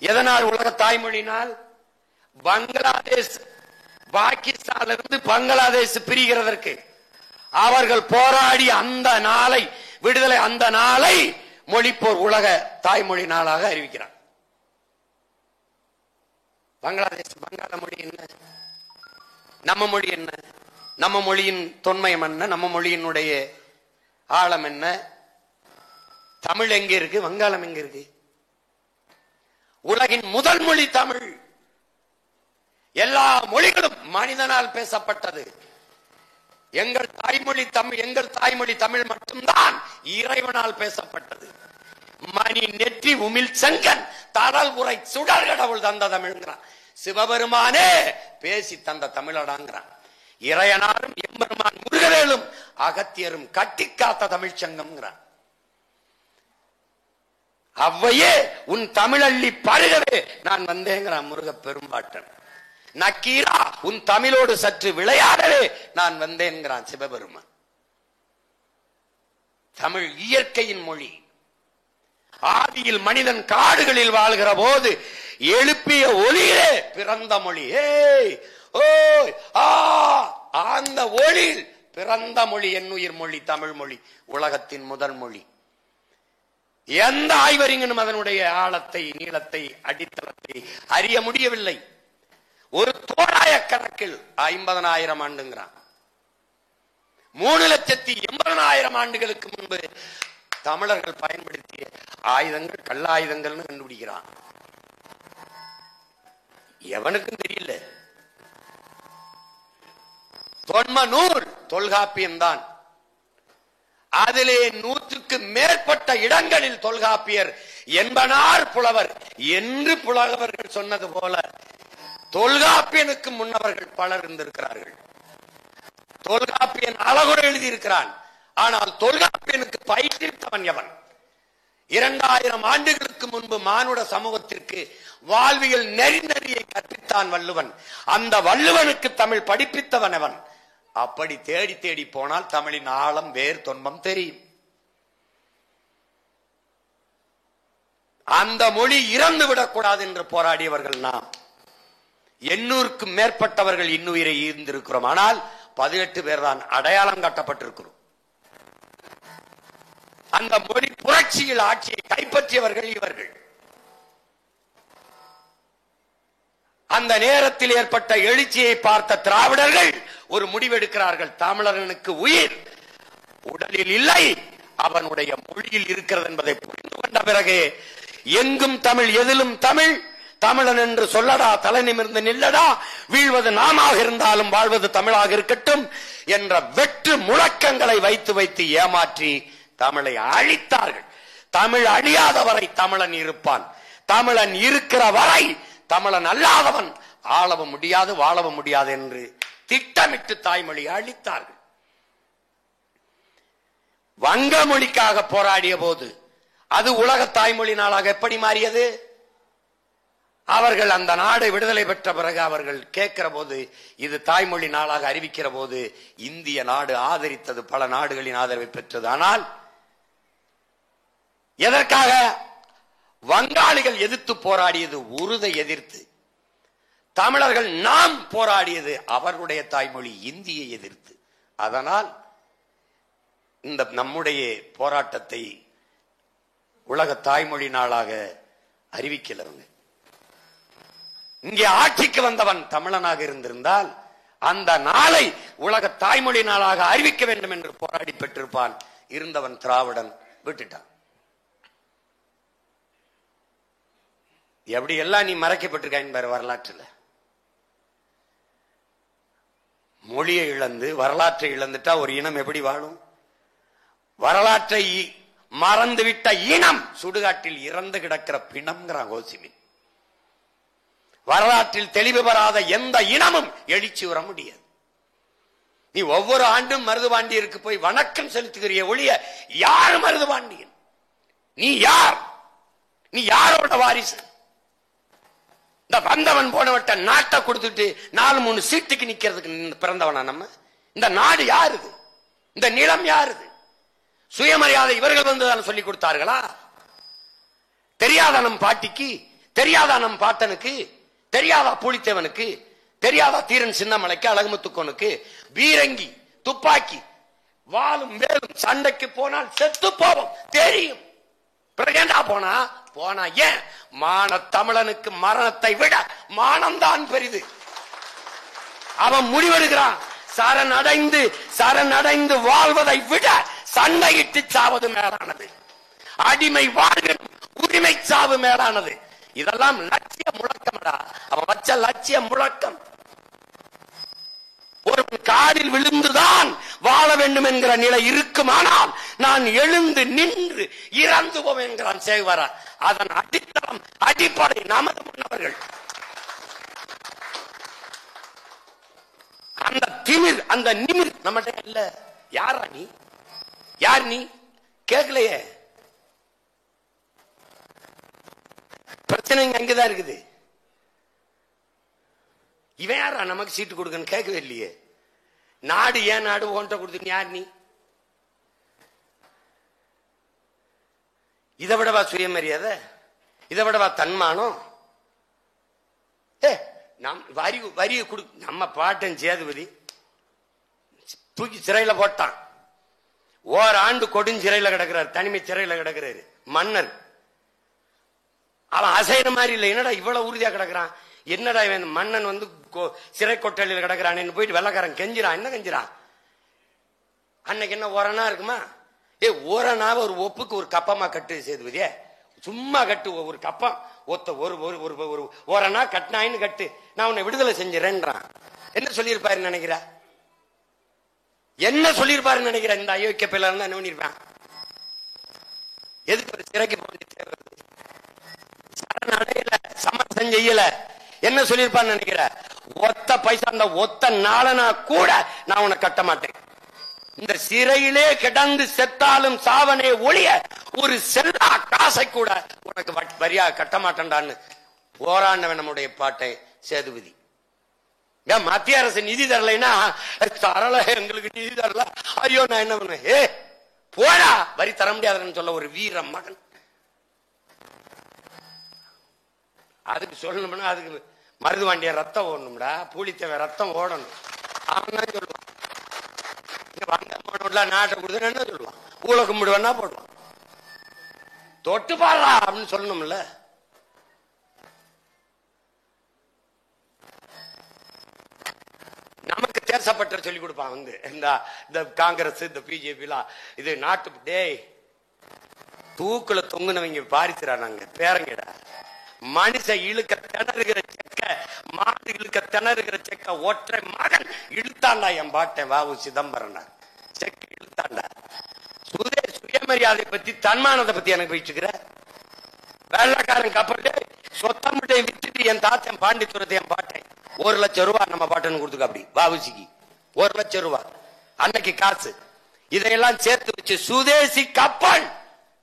எதனால் உலக தாய்மொழி நாள்? பங்களாதேஷ், பாகிஸ்தானில் இருந்து பங்களாதேஷ் பிரிகிறதற்கு அவர்கள் போராடி அந்த நாளை, விடுதலை அந்த நாளை மொழிப்போர் உலக தாய்மொழி நாளாக அறிவிக்கிறார். பங்களாதேஷ் பங்காள மொழி என்ன, நம்ம மொழி என்ன, நம்ம மொழியின் தொன்மயம் என்ன, நம்ம மொழியினுடைய ஆழம் என்ன? தமிழ் எங்க இருக்கு, வங்காளம் எங்க இருக்கு? உலகின் முதல் மொழி தமிழ். எல்லா மொழிகளும் மனிதனால் பேசப்பட்டது. எங்கள் தாய்மொழி தமிழ் மட்டும்தான் இறைவனால் பேசப்பட்டது. மணி நெற்றி உமிழ் செங்கன் தரல் உரை சுடர் கடவுள் தந்த தமிழ்ங்கிறான். சிவபெருமானே பேசி தந்த தமிழடாங்கிறான். இறையனாரும் எம்பெருமான் முருகவேலும் அகத்தியரும் கட்டி காத்த தமிழ்ச்சங்கம்ங்கிறான். அவ்வையே உன் தமிழள்ளி பருகவே நான் வந்தேங்கிறான் முருக பெரும்பாட்டன். நக்கீரா உன் தமிழோடு சற்று விளையாடவே நான் வந்தேன்கிறான் சிவபெருமான். தமிழ் இயற்கையின் மொழி. ஆதியில் மனிதன் காடுகளில் வாழ்கிற போது எழுப்பிய ஒளியிலே பிறந்த மொழி. அந்த ஒளியில் பிறந்த மொழி என்னுயிர் மொழி தமிழ் மொழி, உலகத்தின் முதல் மொழி. எந்த ஆய்வறிஞனும் அதனுடைய ஆழத்தை, நீளத்தை, அடித்தளத்தை அறிய முடியவில்லை. ஒரு தோராய கணக்கில் 50,000 ஆண்டுங்கிறான். 3,80,000 ஆண்டுகளுக்கு முன்பு தமிழர்கள் பயன்படுத்திய ஆயுதங்கள் கல்லாயுதங்கள் கண்டுபிடிக்கிறான். எவனுக்கும் தெரியல. தொன்ம நூல் தொல்காப்பியம் தான். அதிலே 100க்கு மேற்பட்ட இடங்களில் தொல்காப்பியர் என்பனார் புலவர் என்று புலவர்கள் சொன்னது போல தொல்காப்பியனுக்கு முன்னவர்கள் பலர் இருந்திருக்கிறார்கள். தொல்காப்பியன் அழகுரை எழுதியிருக்கிறான். ஆனால் தொல்காப்பியனுக்கு பயிற்றுவித்தவன் எவன்? 2000 ஆண்டுகளுக்கு முன்பு மானுட சமூகத்திற்கு வாழ்வியல் நெறியை கற்பித்தான் வள்ளுவன். அந்த வள்ளுவனுக்கு தமிழ் படிப்பித்தவன் எவன்? அப்படி தேடி தேடி போனால் தமிழின் ஆழம், வேர், தொன்மம் தெரியும். அந்த மொழி இறந்து விடக்கூடாது என்று போராடியவர்கள் நாம். 800க்கும் மேற்பட்டவர்கள் இன்னுயிரை ஈர்ந்திருக்கிறோம். ஆனால் 18 பேர் தான் அடையாளம் காட்டப்பட்டிருக்கிறோம். அந்த மொழி புரட்சியில் ஆட்சியை கைப்பற்றியவர்கள் இவர்கள். அந்த நேரத்தில் ஏற்பட்ட எழுச்சியை பார்த்த திராவிடர்கள் ஒரு முடிவெடுக்கிறார்கள். தமிழர்களுக்கு உயிர் உடலில் இல்லை, அவனுடைய மொழியில் இருக்கிறது என்பதை புரிந்து கொண்ட பிறகு எங்கும் தமிழ், எதிலும் தமிழ், தமிழன் என்று சொல்லடா, தலை நிமிர்ந்து நில்லடா, வீழ்வது நாமாக இருந்தாலும் வாழ்வது தமிழாக இருக்கட்டும் என்ற வெற்று முழக்கங்களை வைத்து வைத்து ஏமாற்றி தமிழை அழித்தார்கள். தமிழ் அழியாத வரை தமிழன் இருப்பான். தமிழன் இருக்கிற வரை தமிழன் அல்லாதவன் ஆளவும் முடியாது, வாழவும் முடியாது என்று திட்டமிட்டு தாய்மொழி அழித்தார்கள். வங்க மொழிக்காக போராடிய போது அது உலக தாய்மொழி நாளாக எப்படி மாறியது? அவர்கள் அந்த நாடு விடுதலை பெற்ற பிறகு அவர்கள் கேட்கிற போது, இது தாய்மொழி நாளாக அறிவிக்கிற போது இந்திய நாடு ஆதரித்தது, பல நாடுகளின் ஆதரவை பெற்றது. ஆனால் எதற்காக? வங்காளிகள் எதிர்த்து போராடியது உருதை எதிர்த்து. தமிழர்கள் நாம் போராடியது அவர்களுடைய தாய்மொழி இந்தியை எதிர்த்து. அதனால் இந்த நம்முடைய போராட்டத்தை உலக தாய்மொழி நாளாக அறிவிக்கிறவங்க. இங்கே ஆட்சிக்கு வந்தவன் தமிழனாக இருந்திருந்தால் அந்த நாளை உலக தாய்மொழி நாளாக அறிவிக்க வேண்டும் என்று போராடி பெற்றிருப்பான். இருந்தவன் திராவிடன் விட்டுட்டான். எப்படி எல்லாம் நீ மறைக்கப்பட்டிருக்க வரலாற்றில். மொழியை இழந்து வரலாற்றை இழந்துட்டா ஒரு இனம் எப்படி வாழும்? வரலாற்றை மறந்துவிட்ட இனம் சுடுகாட்டில் இறந்து கிடக்கிற பிணம்ங்கிறான் கோசிமின். வரலாற்றில் தெளிவு பெறாத எந்த இனமும் எழுச்சி வர முடியாது. நீ ஒவ்வொரு ஆண்டும் மருதுபாண்டியருக்கு போய் வணக்கம் செலுத்துகிற ஒழிய யார் மருதுபாண்டியன்? நீ யார்? நீ யாரோட வாரிசு? இந்த வந்தவன் போனவட்ட நாட்டை கொடுத்துட்டு 4-3 சீட்டுக்கு நிக்கிறதுக்கு பிறந்தவனா நம்ம? இந்த நாடு யாருது? இந்த நிலம் யாருது? சுயமரியாதை இவர்கள் வந்துதான் சொல்லிக் கொடுத்தார்களா? தெரியாத நம் பாட்டிக்கு, தெரியாதா நம் பாட்டனுக்கு, தெரியாதா பூலித்தேவனுக்கு, தெரியாதா தீரன் சின்னமலைக்கு, அழகுமுத்துக்கோனுக்கு? பீரங்கி, துப்பாக்கி, வாளும் வேலும் சண்டைக்கு போனால் செத்து போவோம் தெரியும். பிறகேண்டா போனா ஏன்? மான தமிழனுக்கு மரணத்தை விட மானம்தான் பெரிது. அவன் முடிவெடுக்கிறான், சரணடைந்து வாழ்வதை விட சண்டையிட்டு சாவது மேலானது, அடிமை வாழ்வு உரிமை சாவு மேலானது. இதெல்லாம் லட்சிய முழக்கம்டா. அவன் வச்ச லட்சிய முழக்கம். ஒரு காலில் விழுந்துதான் வாழ வேண்டும் என்கிற நிலை இருக்குமானால் நான் எழுந்து நின்று இறந்து போவேன் என்கிறான் சேகுவாரா. அதன் அடித்தளம் அடிப்படை நமது முன்னவர்கள். அந்த திமிர் அந்த நிமிர் நம்மகிட்ட இல்ல. யாரா நீ? யார் நீ? கேட்கலையே. பிரச்சனை அங்கதான் இருக்குது. இவன் யாரா நமக்கு சீட்டு கொடுக்கணும் கேட்கவே இல்லையே. நாடு ஏன் நாடு ஓன்ட்ட கொடுத்து யார் நீ? இதை விடவா சுயமரியாதை? இதை விடவா தன்மானம்? வரியை கொடு. நம்ம பாட்டன் சேதுபதி தூக்கி சிறையில போட்டான். ஓராண்டு கொடுஞ்சிறையில கிடக்கிறார், தனிமை சிறையில கிடக்கிறாரு மன்னர். அவன் அசைற மாதிரி இல்லை. என்னடா இவ்வளவு உறுதியா கிடக்குறான்? என்னடா இவன் மன்னன் வந்து சிறை கொட்டலில் கிடக்கிறான் போயிட்டு வெள்ளக்காரன் கெஞ்சிரான். என்ன கெஞ்சிரான்? அன்னைக்கு என்ன ஓரணா இருக்குமா? ஓரணாவ ஒரு ஒப்புக்கு ஒரு கப்பமா கட்டு சேதுபதியே, சும்மா கட்டு. ஒரு கப்பம் ஒத்த ஒரு ஒரு ஓரணா கட்டினாயின்னு கட்டு, நான் உன்னை விடுதலை செஞ்சிடறேன்றான். என்ன சொல்லியிருப்பாரு நினைக்கிற? என்ன சொல்லியிருப்பாரு நினைக்கிற? இந்த அயோக்கிய பிள்ளை இருந்தா என்ன பண்ணிருப்பான்? எதுக்கு ஒரு சிறைக்கு போக சரணடையில சமரசம் செய்யல? என்ன சொல்லியிருப்பான்னு நினைக்கிற? ஒத்த பைசா அந்த ஒத்த நாளனா கூட நான் உன்னை கட்ட மாட்டேன். இந்த சிறையிலே கிடந்து செத்தாலும் சாவனே ஒழிய ஒரு செல்லா காசை கூட உனக்கு வரியா கட்ட மாட்டேன்டான்னு போராண்டவன் நம்முடைய பாட்டை சேதுபதி. மத்திய அரசு நிதி தரலைன்னா தரல, எங்களுக்கு நிதி தரல, ஐயோ நான் என்ன பண்ணுவேன்? போடா வரி தர முடியாதுன்னு சொல்ல ஒரு வீர மகன். அதுக்கு சொல்லணும்னா அதுக்கு மருதுவாண்டிய ரத்தம் ஓடணும்டா, பூலித்தேவை ரத்தம் ஓடணும். அவன் தான் சொல்லுவான் நாட்டை கொடுத்து என்ன சொல்லுவான்? ஊழ கும்பிடுவேன்னா போடுவான். தொட்டு பாடுறா அப்படின்னு சொல்லணும்ல. நமக்கு தேசப்பட்ட சொல்லி கொடுப்பான் வந்து இந்த காங்கிரஸ் இந்த பிஜேபி எல்லாம். இது நாட்டு டேய் தூக்குல தொங்குனவங்க பாரிச்சுறாங்க பேரங்கடா. மனுஷ இழுக்க திணறுகிற செக்க, மாடு இழுக்க திணறுகிற செக்க ஒற்றை மகன் இழுத்தாண்டா என் பாட்டை வாவு சிதம்பரம் செக்க இழுத்தாண்டா. சுயமரியாதை பத்தி தன்மானத்தை பத்தி எனக்கு போயிட்டு வெள்ளக்காரன் கப்பலே சொத்தமுட்டை வித்துட்டு என் தாத்தன் பாண்டித்துரத்தை என் பாட்டேன் 1 லட்சம் ரூபாய் நம்ம பாட்டன்னு கொடுத்துக்க. அப்படி வாவுசிக்கு 1 லட்சம் ரூபாய் அன்னைக்கு காசு. இதையெல்லாம் சேர்த்து வச்சு சுதேசி கப்பல்,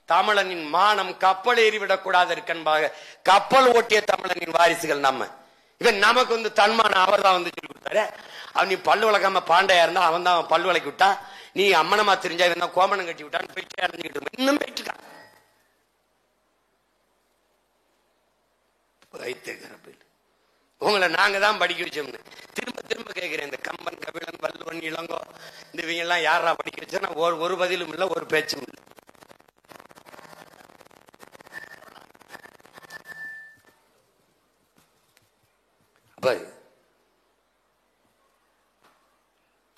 தமிழனின் மானம் கப்பல் ஏறிவிடக் கூடாது இருக்கன்பாக கப்பல் ஓட்டிய தமிழனின் வாரிசுகள் நம்ம. இவன் நமக்கு வந்து தன்மானம் அவர் தான் வந்து சொல்லி கொடுத்தாரு. அவன் நீ பல்லு வளர்க்காம பாண்டையா இருந்தா அவன் தான் பல்லு வளக்கி விட்டான், நீ அம்மனமா தெரிஞ்சா இவன் தான் கோமணம் கட்டி விட்டான்னு போயிட்டு அடைஞ்சுக்கிட்டு இன்னும் போயிட்டு இருக்கான். உங்களை நாங்க தான் படிக்க வச்சோம்னு திரும்ப திரும்ப கேட்கிறேன். இந்த கம்பன், கபிலன், வள்ளுவன், இளங்கோ இந்த இவங்க எல்லாம் யாரா படிக்க வச்சா ஒரு பதிலும் இல்லை, ஒரு பேச்சும் இல்லை.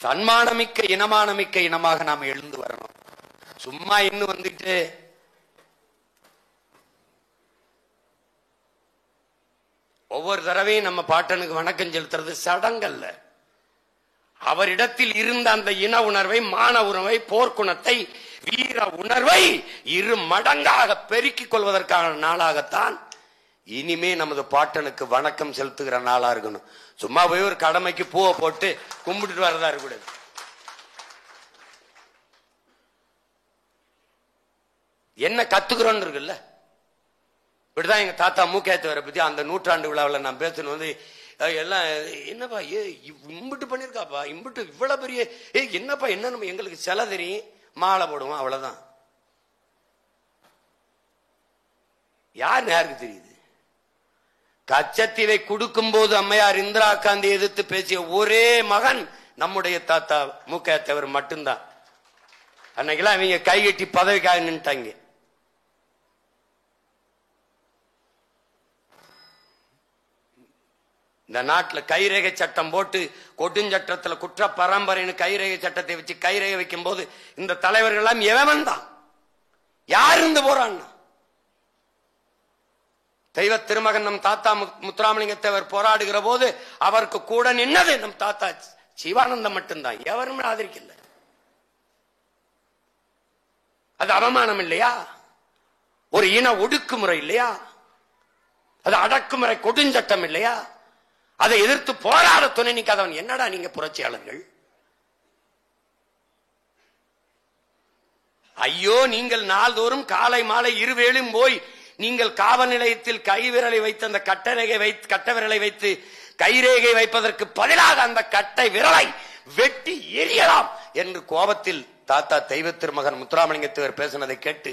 தன்மானமிக்க இனமானமிக்க இனமாக நாம் எழுந்து வரணும். சும்மா இன்னும் வந்துட்டு ஒவ்வொரு தடவையும் நம்ம பாட்டனுக்கு வணக்கம் செலுத்துறது சடங்கல்ல. அவரிடத்தில் இருந்த அந்த இன உணர்வை, மான உணர்வை, போர்க்குணத்தை, வீர உணர்வை 2 மடங்காக பெருக்கிக் கொள்வதற்கான நாளாகத்தான் இனிமே நமது பாட்டனுக்கு வணக்கம் செலுத்துகிற நாளா இருக்கணும். சும்மா போய் ஒரு கடமைக்கு பூவை போட்டு கும்பிட்டுட்டு வரதா இருக்கக்கூடாது. என்ன கத்துக்கிறோன்னு இருக்குல்ல. இப்படிதான் எங்க தாத்தா மூக்கேத்தவரை பத்தி அந்த 100ஆண்டு விழாவில் நான் பேசணும் வந்து எல்லாம் என்னப்பா இம்பிட்டு பண்ணிருக்காப்பா, இம்பிட்டு இவ்வளவு பெரிய என்னப்பா என்ன நம்ம எங்களுக்கு சில தெரியும், மாலை போடுவோம் அவ்வளவுதான். யாருக்கு தெரியுது? கச்சத்தீவை கொடுக்கும் போது அம்மையார் இந்திரா காந்தி எதிர்த்து பேசிய ஒரே மகன் நம்முடைய தாத்தா மூக்கேத்தவர் மட்டும்தான். அன்னைக்கெல்லாம் அவங்க கைகட்டி பதவிக்காக நின்ட்டாங்க. இந்த நாட்டில் கைரேகை சட்டம் போட்டு கொடுஞ்சட்டத்துல குற்ற பரம்பரைன்னு கைரேகை சட்டத்தை வச்சு கைரேகை வைக்கும் போது இந்த தலைவர்கள் எல்லாம் எவன் தான் யார் இருந்து போறான்னா? தெய்வ திருமகன் நம் தாத்தா முத்துராமலிங்க தேவர் போராடுகிற போது அவருக்கு கூட நின்னது நம் தாத்தா சிவானந்தம் மட்டும்தான், எவரும் ஆதரிக்கல. அது அவமானம் இல்லையா? ஒரு இன ஒடுக்குமுறை இல்லையா? அது அடக்குமுறை கொடுஞ்சட்டம் இல்லையா? அதை எதிர்த்து போராட துணை நிற்காதவன் என்னடா நீங்க புரட்சியாளர்கள்? ஐயோ, நீங்கள் நாள்தோறும் காலை மாலை இருவேளும் போய் நீங்கள் காவல் நிலையத்தில் கைவிரலை வைத்து அந்த கட்ட விரலை வைத்து கைரேகை வைப்பதற்கு பதிலாக அந்த கட்டை விரலை வெட்டி எரியலாம் என்று கோபத்தில் தாத்தா தெய்வ திருமகன் முத்துராமலிங்கத்தேவர் பேசினதை கேட்டு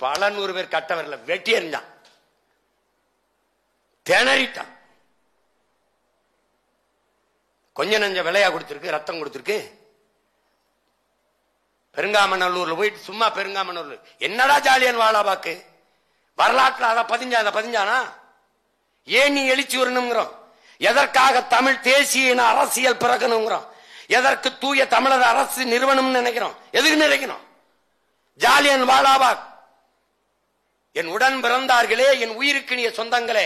பல நூறு பேர் கட்ட விரலை வெட்டி எறிஞ்சான், திணறிட்டான். கொஞ்ச நஞ்ச விலையா கொடுத்திருக்கு, ரத்தம் கொடுத்திருக்கு. பெருங்காமநல்லூர்ல போயிட்டு சும்மா பெருங்காமநல்லூர் என்னடா ஜாலியன் வாலாபாக்கு வரலாற்றுல அதை பதிஞ்சானா? ஏன் நீ எழுச்சி வரணுங்கிறோம்? எதற்காக தமிழ் தேசிய அரசியல் பிறக்கணுங்கிறோம்? எதற்கு தூய தமிழர் அரசு நிறுவனம் நினைக்கிறோம்? எதுக்கு நினைக்கிறோம்? ஜாலியன் வாலாபாக், என் உடன் பிறந்தார்களே, என் உயிருக்கினிய சொந்தங்களே,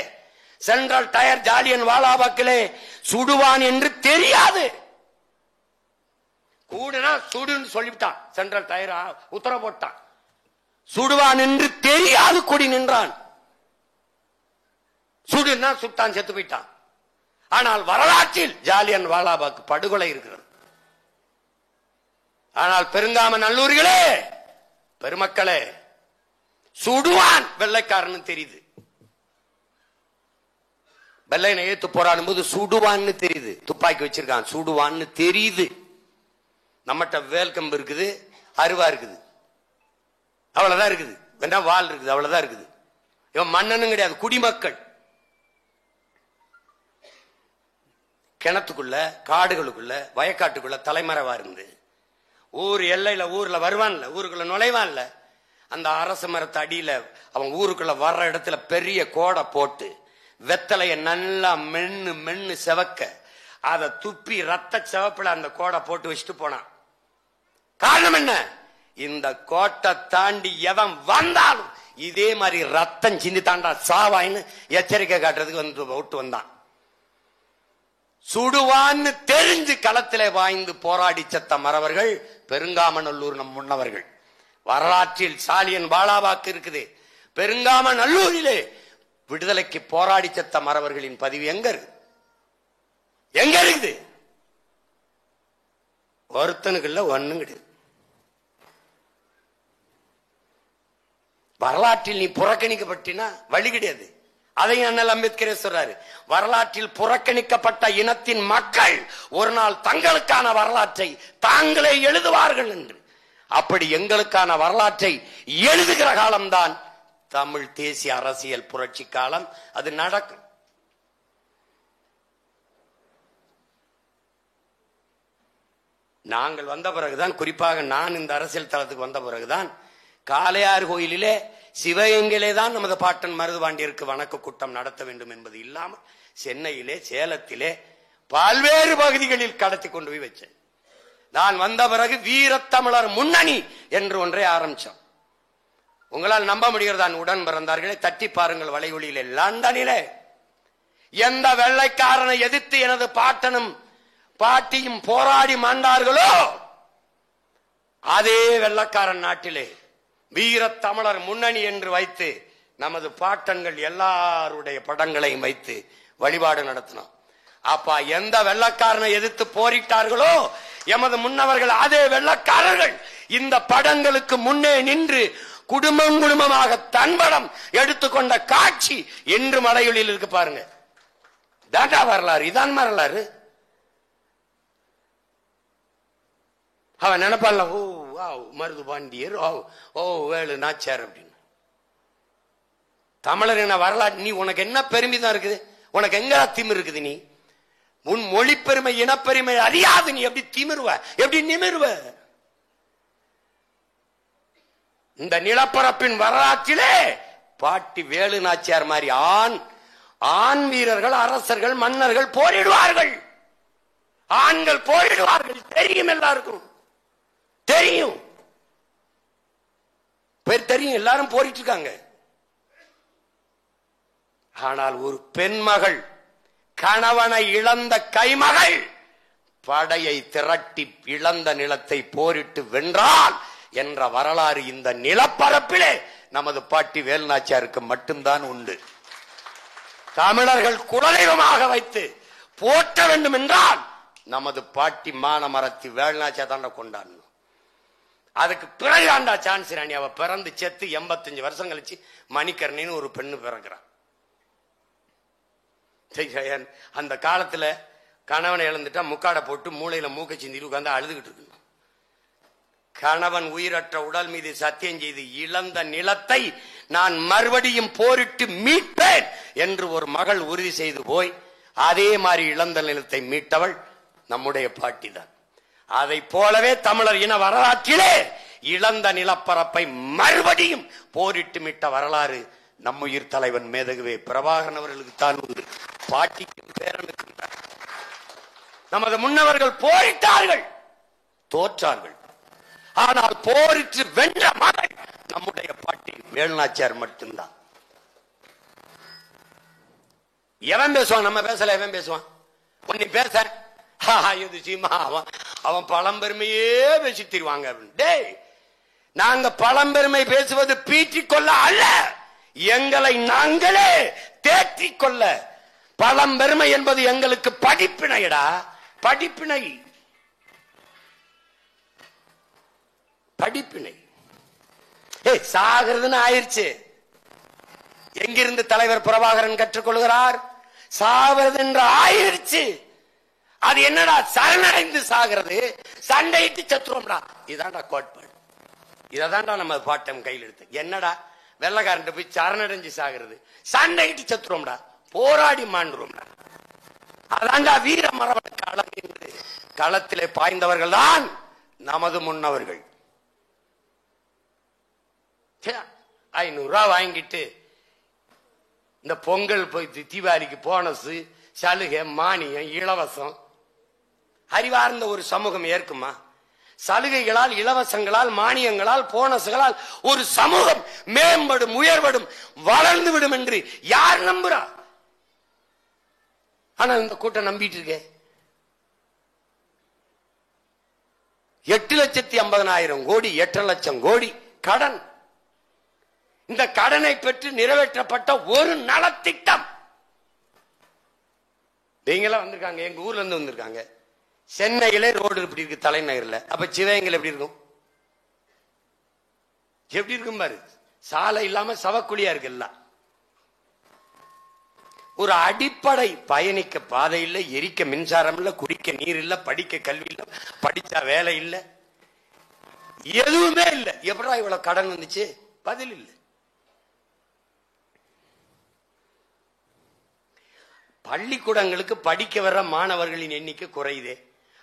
சென்ட்ரல் டயர் ஜாலியன் வாலாபாக்கிலே சுடுவான் என்று தெரியாது. கூடுனா சுடுன்னு சொல்லிவிட்டான். சென்ட்ரல் டயர் உத்தரவு போட்டான். சுடுவான் என்று தெரியாது கூடி நின்றான். சுடுனா சுட்டான், செத்து போயிட்டான். ஆனால் வரலாற்றில் ஜாலியன் வாலாபாக் படுகொலை இருக்கிறது. ஆனால் பெருங்காமநல்லூர்களே, பெருமக்களே, சுடுவான் வெள்ளைக்காரன் தெரியுது. வெள்ளையனை ஏத்து போராடும் போது சுடுவான்னு தெரியுது. துப்பாக்கி வச்சிருக்கான், சுடுவான்னு தெரியுது. நம்மகிட்ட வேல்கம்பு இருக்குது, அருவா இருக்குது, அவ்வளவுதான் இருக்குது. வேணா வால் இருக்குது, அவ்வளவுதான் இருக்குது. இவன் மன்னனும் கிடையாது, குடிமக்கள். கிணத்துக்குள்ள, காடுகளுக்குள்ள, வயக்காட்டுக்குள்ள தலைமறைவா இருந்து ஊர் எல்லையில ஊர்ல வருவான்ல, ஊருக்குள்ள நுழைவான்ல, அந்த அரச மரத்து அடியில அவன் ஊருக்குள்ள வர்ற இடத்துல பெரிய கோடை போட்டு வெத்தலைய நல்லா மென்னு செவக்க அதை துப்பி ரத்த செவப்புல அந்த கோடை போட்டு வச்சுட்டு போனான். காரணம் என்ன? இந்த கோட்டை தாண்டி எவன் வந்தாலும் இதே மாதிரி ரத்தம் சிந்தி தாண்டா சாவாயின்னு எச்சரிக்கை காட்டுறதுக்கு வந்து விட்டு வந்தான். சுடுவான்னு தெரிஞ்சு களத்திலே வாய்ந்து போராடி செத்த மறவர்கள் பெருங்காமநல்லூர் நம் முன்னவர்கள். வரலாற்றில் ஜாலியன் வாலாபாக் இருக்குது. பெருங்காமநல்லூரிலே விடுதலைக்கு போராடி செத்த மறவர்களின் பதிவு எங்க இருக்கு? எங்க இருக்குது? ஒருத்தனுக்கு இல்ல, ஒண்ணும் கிடையாது. வரலாற்றில் நீ புறக்கணிக்கப்பட்டினா வழி கிடையாது. அதையும் அண்ணல் அம்பேத்கரே சொல்றாரு, வரலாற்றில் புறக்கணிக்கப்பட்ட இனத்தின் மக்கள் ஒரு நாள் தங்களுக்கான வரலாற்றை தாங்களே எழுதுவார்கள் என்று. அப்படி எங்களுக்கான வரலாற்றை எழுதுகிற காலம்தான் தமிழ் தேசிய அரசியல் புரட்சி காலம். அது நடக்கும். நாங்கள் வந்த பிறகுதான், குறிப்பாக நான் இந்த அரசியல் தளத்துக்கு வந்த பிறகுதான், காளையார் கோயிலிலே சிவகங்கையிலே தான் நமது பாட்டன் மருதுபாண்டியருக்கு வணக்க கூட்டம் நடத்த வேண்டும் என்பது இல்லாமல் சென்னையிலே, சேலத்திலே, பல்வேறு பகுதிகளில் கடத்தி கொண்டு போய் வச்சேன். நான் வந்த பிறகு வீரத்தமிழர் முன்னணி என்று ஒன்றை ஆரம்பிச்சோம். உங்களால் நம்ப முடிகிறதான், உடன் பிறந்தார்களே, தட்டி பாருங்கள் வலையொலியிலே. லண்டனிலே எந்த வெள்ளைக்காரனை எதிர்த்து எனது பாட்டனும் பாட்டியும் போராடி மாண்டார்களோ அதே வெள்ளைக்காரன் நாட்டிலே வீரத்தமிழர் முன்னணி என்று வைத்து நமது பாட்டன்கள் எல்லாருடைய படங்களையும் வைத்து வழிபாடு நடத்தினோம். அப்பா, எந்த வெள்ளைக்காரனை எதிர்த்து போரிட்டார்களோ எமது முன்னவர்கள் அதே வெள்ளைக்காரர்கள் இந்த படங்களுக்கு முன்னே நின்று குடும்பம் குடும்பமாக தன்படம் எடுத்துக்கொண்ட காட்சி என்று மலையொலியில் இருக்கு பாருங்க. தாண்டா வரலாறு, இதான் வரலாறு. அவன் நினைப்பான்ல, ஓ மருதுபாண்டியர், ஓ வேலு நாச்சியார் அப்படின்னு. தமிழர் என்ன வரலாறு? நீ உனக்கு என்ன பெருமிதம் இருக்குது? உனக்கு எங்க திமிர் இருக்குது? நீ உன் மொழி பெருமை இனப்பெருமை அறியாது. நீ எப்படி திமிருவ? எப்படி நிமிருவ? இந்த நிலப்பரப்பின் வரலாற்றிலே பாட்டி வேலு நாச்சியார் மாதிரி ஆண் வீரர்கள், அரசர்கள், மன்னர்கள் போரிடுவார்கள். ஆண்கள் போரிடுவார்கள். தெரியும், எல்லாருக்கும் தெரியும், தெரியும், எல்லாரும் போரிட்டு இருக்காங்க. ஆனால் ஒரு பெண்மகள், கணவனை இழந்த கைமகள் படையை திரட்டி இழந்த நிலத்தை போரிட்டு வென்றால் என்ற வரலாறு இந்த நிலப்பரப்பிலே நமது பாட்டி வேலுநாச்சியாருக்கு மட்டும்தான் உண்டு. தமிழர்கள் குலதெய்வமாக வைத்து போற்ற வேண்டும் என்றால் நமது பாட்டி மானமரத்தி வேலுநாச்சியார் தாண்ட கொண்டாடணும். அதுக்கு பிறகு ஆண்டா சான்ஸ் ராணி அவ பிறந்து செத்து 85 வருஷம் கழிச்சு மணிக்கர்ணின்னு ஒரு பெண்ணு பிறக்கிறான். அந்த காலத்துல கணவனை இழந்துட்டா முக்காடை போட்டு மூளையில மூக்க சிந்தி உட்கார்ந்து அழுதுகிட்டு இருக்கு. கணவன் உயிரற்ற உடல் மீது சத்தியம் செய்து இழந்த நிலத்தை நான் மறுபடியும் போரிட்டு மீட்பேன் என்று ஒரு மகள் உறுதி செய்து போய் அதே மாதிரி இழந்த நிலத்தை மீட்டவள் நம்முடைய பாட்டி தான். அதை போலவே தமிழர் இன வரலாற்றிலே இழந்த நிலப்பரப்பை மறுபடியும் போரிட்டு மீட்ட வரலாறு நம்முயிர் தலைவன் மேதகுவே பிரபாகரன் அவர்களுக்கு தான் உண்டு. பாட்டிக்கு பேரனுக்கு நமது முன்னவர்கள் போரிட்டார்கள், தோற்றார்கள். ஆனால் போரிட்டு வென்ற மகள் நம்முடைய பாட்டி வேலுநாச்சியார் மட்டும்தான். எவன் பேசுவான்? நம்ம பேசல, எவன் பேசுவான்? ஒன்னு பேச அவன் பழம்பெருமையே பேசி தருவாங்க. டேய், நாங்க பழம்பெருமை பேசுவது பீற்றிக்கொள்ள அல்ல, எங்களை நாங்களே தேற்றிக்கொள்ள. பழம்பெருமை என்பது எங்களுக்கு படிப்பினைடா, படிப்பினை, படிப்பினை. சாகிறதுன்னு ஆயிடுச்சு. எங்கிருந்து தலைவர் பிரபாகரன் கற்றுக்கொள்கிறார்? சாகிறது என்று ஆயிடுச்சு. அது என்னடா? சரணடைந்து சாகிறது, சண்டையிட்டு சத்துருவோம்டா. இதான்டா கோட்பாடு. இததான்டா நம்ம பாட்டம் கையில் எடுத்து. என்னடா வெள்ளக்காரன் போய் சரணடைஞ்சு சாகிறது, சண்டையிட்டு சத்துருவோம்டா, போராடி மாண்டுருவோம்டா. அதான்டா வீர மரபணு களம் என்று களத்திலே பாய்ந்தவர்கள் தான் நமது முன்னவர்கள். 500 ரூபாய் வாங்கிட்டு இந்த பொங்கல் போய் தீபாவளிக்கு போனஸ், சலுகை, மானியம், இலவசம் அறிவார்ந்த ஒரு சமூகம் ஏற்குமா? சலுகைகளால், இலவசங்களால், மானியங்களால், போனஸ்களால் ஒரு சமூகம் மேம்படும், உயர்வடும், வளர்ந்து விடும் என்று யார் நம்புறா? ஆனா இந்த கூட்டம் நம்பிட்டு இருக்க. 8,50,000 கோடி, 8 லட்சம் கோடி கடன். இந்த கடனை பெற்று நிறைவேற்றப்பட்ட ஒரு நலத்திட்டம். நீங்களாம் வந்திருக்காங்க, எங்க ஊர்ல இருந்து வந்திருக்காங்க. சென்னையில ரோடு எப்படி இருக்கு தலைநகர்ல, அப்ப சிவகங்கையில் எப்படி இருக்கும்? எப்படி இருக்கும் பாரு. சாலை இல்லாம சவக்குழியா இருக்கு எல்லாம். ஒரு அடிப்படை பயணிக்க பாதை இல்ல, எரிக்க மின்சாரம் இல்ல, குடிக்க நீர் இல்ல, படிக்க கல்வி இல்ல, படிச்சா வேலை இல்ல, எதுவுமே இல்ல. எப்படா இவ்வளவு கடன் வந்துச்சு? பதில் இல்ல. பள்ளிக்கூடங்களுக்கு படிக்க வர்ற மாணவர்களின் எண்ணிக்கை குறையுதே.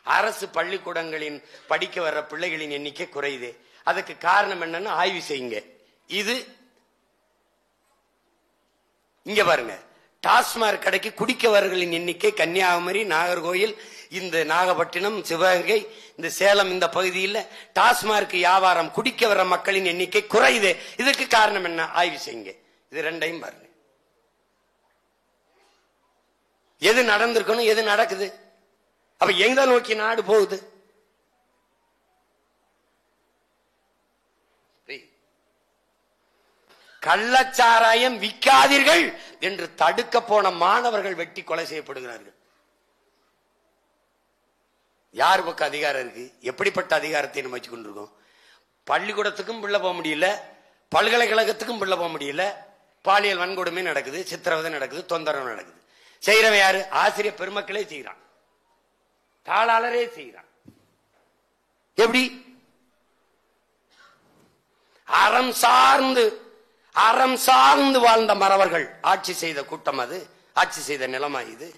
அரசு பள்ளிக்கூடங்களின் படிக்க வர்ற பிள்ளைகளின் எண்ணிக்கை குறையுதே. அதுக்கு காரணம் என்னன்னு ஆய்வு செய்யுங்க. இது இங்க பாருங்க, டாஸ்மாக் கடைக்கு குடிக்கவர்களின் எண்ணிக்கை கன்னியாகுமரி, நாகர்கோயில், இந்த நாகப்பட்டினம், சிவகங்கை, இந்த சேலம், இந்த பகுதியில் டாஸ்மாக் வியாபாரம் குடிக்க வர்ற மக்களின் எண்ணிக்கை குறையுது. இதுக்கு காரணம் என்ன? ஆய்வு செய்யுங்க. இது ரெண்டையும் பாருங்க. எது நடந்திருக்கணும், எது நடக்குது? அப்ப எங்க நோக்கி நாடு போகுது? கள்ளச்சாராயம் விற்காதீர்கள் என்று தடுக்க போன மாணவர்கள் வெட்டி கொலை செய்யப்படுகிறார்கள். யார் பக்கம் அதிகாரம் இருக்கு? எப்படிப்பட்ட அதிகாரத்தை நம்ம வச்சு கொண்டிருக்கோம்? பள்ளிக்கூடத்துக்கும் பிள்ளை போக முடியல, பல்கலைக்கழகத்துக்கும் பிள்ளை போக முடியல. பாலியல் வன்கொடுமை நடக்குது, சித்திரவதை நடக்குது, தொந்தரவு நடக்குது. செய்யறவன் யாரு? ஆசிரியர் பெருமக்களே செய்யறான், தாளாளரே செய்யறான். எப்படி? அறம் சார்ந்து வாழ்ந்த மறவர்கள் ஆட்சி செய்த கூட்டம் அது, ஆட்சி செய்த நிலைமை இது.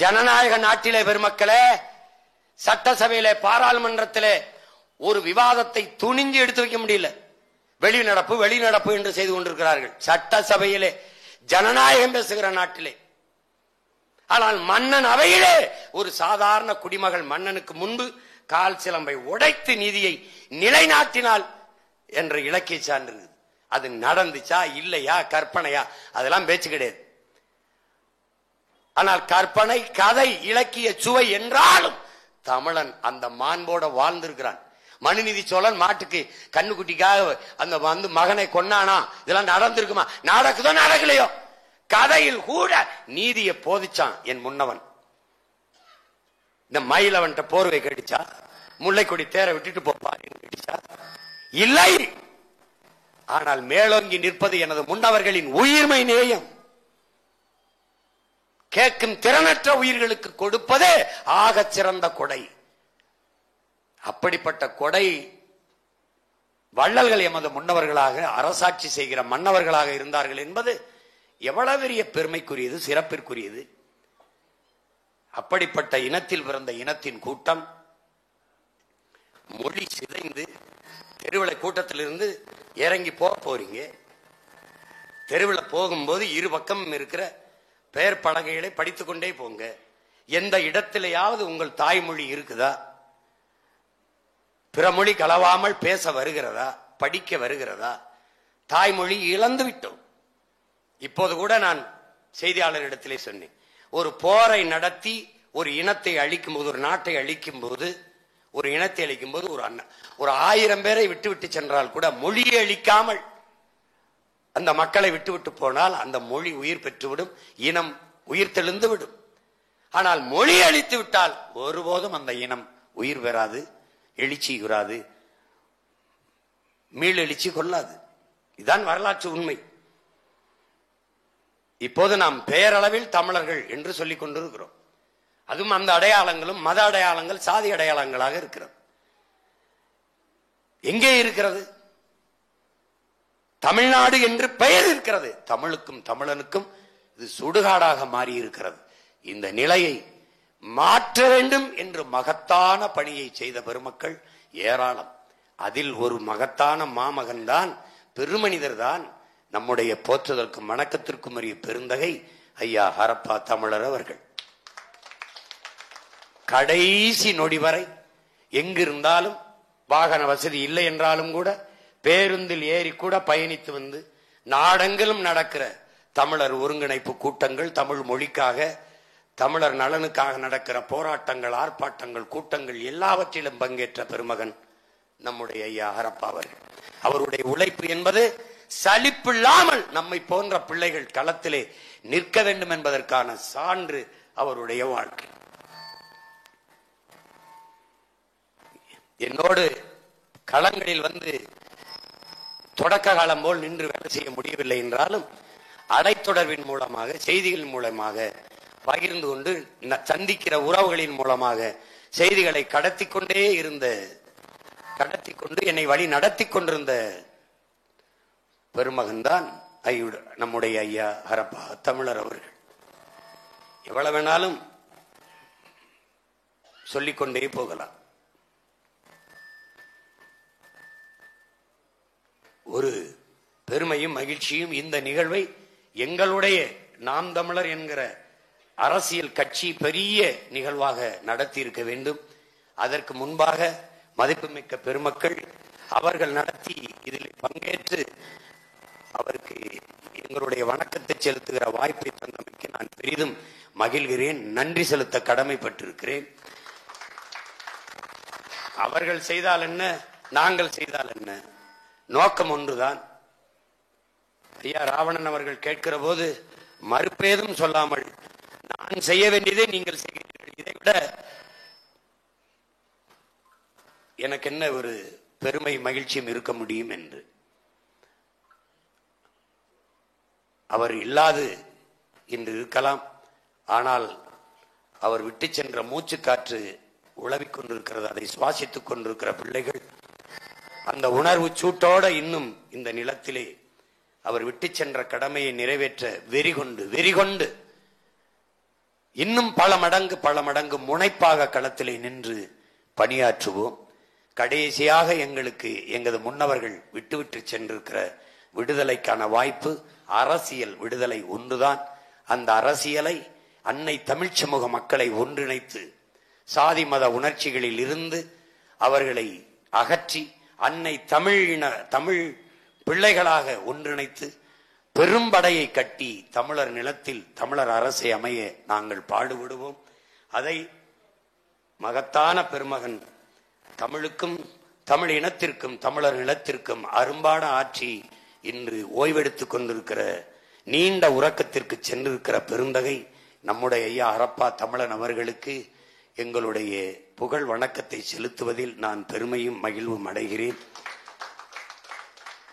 ஜனநாயக நாட்டிலே பெருமக்களே, சட்டசபையிலே, பாராளுமன்றத்திலே ஒரு விவாதத்தை துணிஞ்சு எடுத்து வைக்க முடியல. வெளிநடப்பு என்று செய்து கொண்டிருக்கிறார்கள் சட்டசபையிலே, ஜனநாயகம் பேசுகிற நாட்டிலே. ஆனால் மன்னன் அவையிலே ஒரு சாதாரண குடிமகள் மன்னனுக்கு முன்பு கால் சிலம்பை உடைத்து நீதியை நிலைநாட்டினாள் என்ற இலக்கிய சான்று. அது நடந்துச்சா இல்லையா, கற்பனையா, அதெல்லாம் பேச்சு கிடையாது. ஆனால் கற்பனை, கதை, இலக்கிய சுவை என்றாலும் தமிழன் அந்த மாண்போட வாழ்ந்திருக்கிறான். மனுநீதி சோழன் மாட்டுக்கு கண்ணுக்குட்டிக்காக அந்த வந்து மகனை கொன்னானா? இதெல்லாம் நடந்திருக்குமா? நடக்குதோ நடக்கலையோ, கதையில் கூட நீதியை போதிச்சான் என் முன்னவன். இந்த மயிலவன்ட்ட போர்வை கடிச்சா, முல்லைக்கொடி தேரை விட்டுட்டு போப்பாரு கடிச்சா இல்லை. ஆனால் மேலோங்கி நிற்பது எனது முன்னவர்களின் உயிர்மை நேயம். கேட்கும் திறனற்ற உயிர்களுக்கு கொடுப்பதே ஆக சிறந்த கொடை. அப்படிப்பட்ட கொடை வள்ளல்கள் எமது முன்னவர்களாக அரசாட்சி செய்கிற மன்னவர்களாக இருந்தார்கள் என்பது எவ்வளவு பெரிய பெருமைக்குரியது, சிறப்பிற்குரியது. அப்படிப்பட்ட இனத்தில் பிறந்த இனத்தின் கூட்டம் மொழி சிதைந்து தெருவிலை கூட்டத்திலிருந்து இறங்கி போறீங்க. தெருவில் போகும்போது இரு பக்கம் இருக்கிற பெயர் பலகைகளை படித்துக் கொண்டே போங்க. எந்த இடத்திலேயாவது உங்கள் தாய்மொழி இருக்குதா? பிற மொழி கலவாமல் பேச வருகிறதா? படிக்க வருகிறதா? தாய்மொழி இழந்து விட்டோம். இப்போது கூட நான் செய்தியாளரிடத்திலே சொன்னேன், ஒரு போரை நடத்தி ஒரு இனத்தை அழிக்கும் போது, ஒரு நாட்டை அழிக்கும் போது, ஒரு இனத்தை அழிக்கும் போது, ஒரு 1000 பேரை விட்டு சென்றால் கூட மொழியை அழிக்காமல் அந்த மக்களை விட்டு போனால் அந்த மொழி உயிர் பெற்றுவிடும், இனம் உயிர் தெளிந்து விடும். ஆனால் மொழி அழித்து விட்டால் ஒருபோதும் அந்த இனம் உயிர் பெறாது, எழுச்சியுறாது, மீளெழுச்சி கொள்ளாது. இதுதான் வரலாற்று உண்மை. இப்போது நாம் பெயரளவில் தமிழர்கள் என்று சொல்லிக் கொண்டிருக்கிறோம். அதுவும் அந்த அடையாளங்களும் மத அடையாளங்கள், சாதி அடையாளங்களாக இருக்கிறது. எங்கே இருக்கிறது? தமிழ்நாடு என்று பெயர் இருக்கிறது. தமிழுக்கும் தமிழனுக்கும் இது சுடுகாடாக மாறி இருக்கிறது. இந்த நிலையை மாற்ற வேண்டும் என்று மகத்தான பணியை செய்த பெருமக்கள் ஏராளம். அதில் ஒரு மகத்தான மாமகன் தான், பெருமனிதர் தான் நம்முடைய போற்றுதற்கும் வணக்கத்திற்கும் உரிய பெருந்தகை ஐயா ஹரப்பா தமிழர் அவர்கள். கடைசி நொடி வரை எங்கிருந்தாலும், வாகன வசதி இல்லை என்றாலும் கூட பேருந்தில் ஏறி கூட பயணித்து வந்து நாடெங்கிலும் நடக்கிற தமிழர் ஒருங்கிணைப்பு கூட்டங்கள், தமிழ் மொழிக்காக, தமிழர் நலனுக்காக நடக்கிற போராட்டங்கள், ஆர்ப்பாட்டங்கள், கூட்டங்கள் எல்லாவற்றிலும் பங்கேற்ற பெருமகன் நம்முடைய ஐயா ஹரப்பா அவர்கள். அவருடைய உழைப்பு என்பது சலிப்பில்லாமல் நம்மை போன்ற பிள்ளைகள் களத்திலே நிற்க வேண்டும் என்பதற்கான சான்று அவருடைய வாழ்க்கை. என்னோடு களங்களில் வந்து தொடக்க காலம் போல் நின்று வேலை செய்ய முடியவில்லை என்றாலும் அடைத்தொடர்பின் மூலமாக, செய்திகள் மூலமாக பகிர்ந்து கொண்டு சந்திக்கிற உறவுகளின் மூலமாக செய்திகளை கடத்தி கொண்டு என்னை வழி நடத்தி கொண்டிருந்த பெருமகன் தான் நம்முடைய ஐயா ஹரப்பா தமிழர் அவர்கள். எவ்வளவு வேணாலும் சொல்லிக்கொண்டே போகலாம். ஒரு பெருமையும் மகிழ்ச்சியும் இந்த நிகழ்வை எங்களுடைய நாம் தமிழர் என்கிற அரசியல் கட்சி பெரிய நிகழ்வாக நடத்தி இருக்க வேண்டும். அதற்கு முன்பாக மதிப்புமிக்க பெருமக்கள் அவர்கள் நடத்தி இதில் பங்கேற்று அவருக்கு எங்களுடைய வணக்கத்தை செலுத்துகிற வாய்ப்பை தந்தமைக்கு நான் பெரிதும் மகிழ்கிறேன், நன்றி செலுத்த கடமைப்பட்டிருக்கிறேன். அவர்கள் செய்தால் என்ன, நாங்கள் செய்தால் என்ன, நோக்கம் ஒன்றுதான். ஐயா ராவணன் அவர்கள் கேட்கிற போது மறுப்பேதும் சொல்லாமல், நான் செய்ய வேண்டியதை நீங்கள் செய்கிறீர்கள், இதை விட எனக்கு என்ன ஒரு பெருமை மகிழ்ச்சியும் இருக்க முடியும் என்று. அவர் இல்லாது இன்று இருக்கலாம், ஆனால் அவர் விட்டு சென்ற மூச்சு காற்று உழவிக் கொண்டிருக்கிறது, அதை சுவாசித்துக் கொண்டிருக்கிற பிள்ளைகள் அந்த உணர்வு சூட்டோட இன்னும் இந்த நிலத்திலே அவர் விட்டு சென்ற கடமையை நிறைவேற்ற வெறிகொண்டு இன்னும் பல மடங்கு முனைப்பாக களத்திலே நின்று பணியாற்றுவோம். கடைசியாக எங்களுக்கு எங்களது முன்னவர்கள் விட்டு சென்றிருக்கிற விடுதலைக்கான வாய்ப்பு, அரசியல் விடுதலை ஒன்றுதான். அந்த அரசியலை அன்னை தமிழ் சமூக மக்களை ஒன்றிணைத்து சாதி மத உணர்ச்சிகளில் இருந்து அவர்களை அகற்றி அன்னை தமிழ் பிள்ளைகளாக ஒன்றிணைத்து பெரும்படையை கட்டி தமிழர் நிலத்தில் தமிழர் அரசை அமைய நாங்கள் பாடுபடுவோம். அதை மகத்தான பெருமகன் தமிழுக்கும் தமிழ் இனத்திற்கும் தமிழர் நிலத்திற்கும் அரும்பான ஆட்சி இன்று ஓய்வெடுத்துக் கொண்டிருக்கிற நீண்ட உறக்கத்திற்கு சென்றிருக்கிற பெருந்தகை நம்முடைய ஐயா அரப்பா தமிழன் அவர்களுக்கு எங்களுடைய புகழ் வணக்கத்தை செலுத்துவதில் நான் பெருமையும் மகிழ்வும் அடைகிறேன்.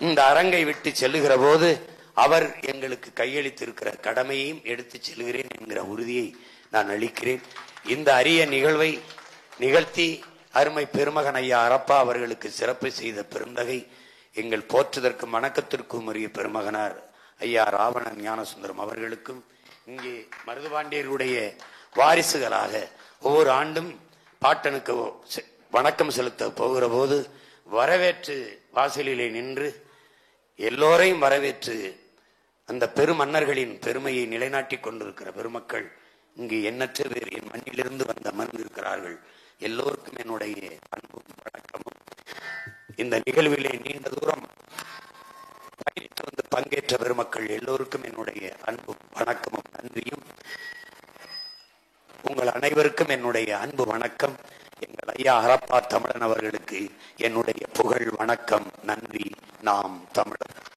இந்த அரங்கை விட்டு செல்லுகிற போது அவர் எங்களுக்கு கையளித்திருக்கிற கடமையையும் எடுத்து செல்கிறேன் என்கிற உறுதியை நான் அளிக்கிறேன். இந்த அரிய நிகழ்வை நிகழ்த்தி அருமை பெருமகன் ஐயா அரப்பா அவர்களுக்கு சிறப்பு செய்த பெருந்தகை எங்கள் போற்றுதற்கும் வணக்கத்திற்கும் உரிய பெருமகனார் ஐயா ராவணன் ஞானசுந்தரம் அவர்களுக்கும், இங்கே மருதுபாண்டியருடைய வாரிசுகளாக ஒவ்வொரு ஆண்டும் பாட்டனுக்கு வணக்கம் செலுத்த போகிற போது வரவேற்று வாசலிலே நின்று எல்லோரையும் வரவேற்று அந்த பெருமன்னர்களின் பெருமையை நிலைநாட்டிக் கொண்டிருக்கிற பெருமக்கள் இங்கு எண்ணற்ற பேர் என் மண்ணிலிருந்து வந்து அமர்ந்திருக்கிறார்கள். எல்லோருக்கும் என்னுடைய அன்பும் வணக்கமும். இந்த நிகழ்விலே நீண்ட தூரம் பயணித்து வந்து பங்கேற்ற பெருமக்கள் எல்லோருக்கும் என்னுடைய அன்பும் வணக்கமும் நன்றியும். உங்கள் அனைவருக்கும் என்னுடைய அன்பு வணக்கம். எங்கள் ஐயா அரப்பா தமிழன் அவர்களுக்கு என்னுடைய புகழ் வணக்கம், நன்றி. நாம் தமிழர்.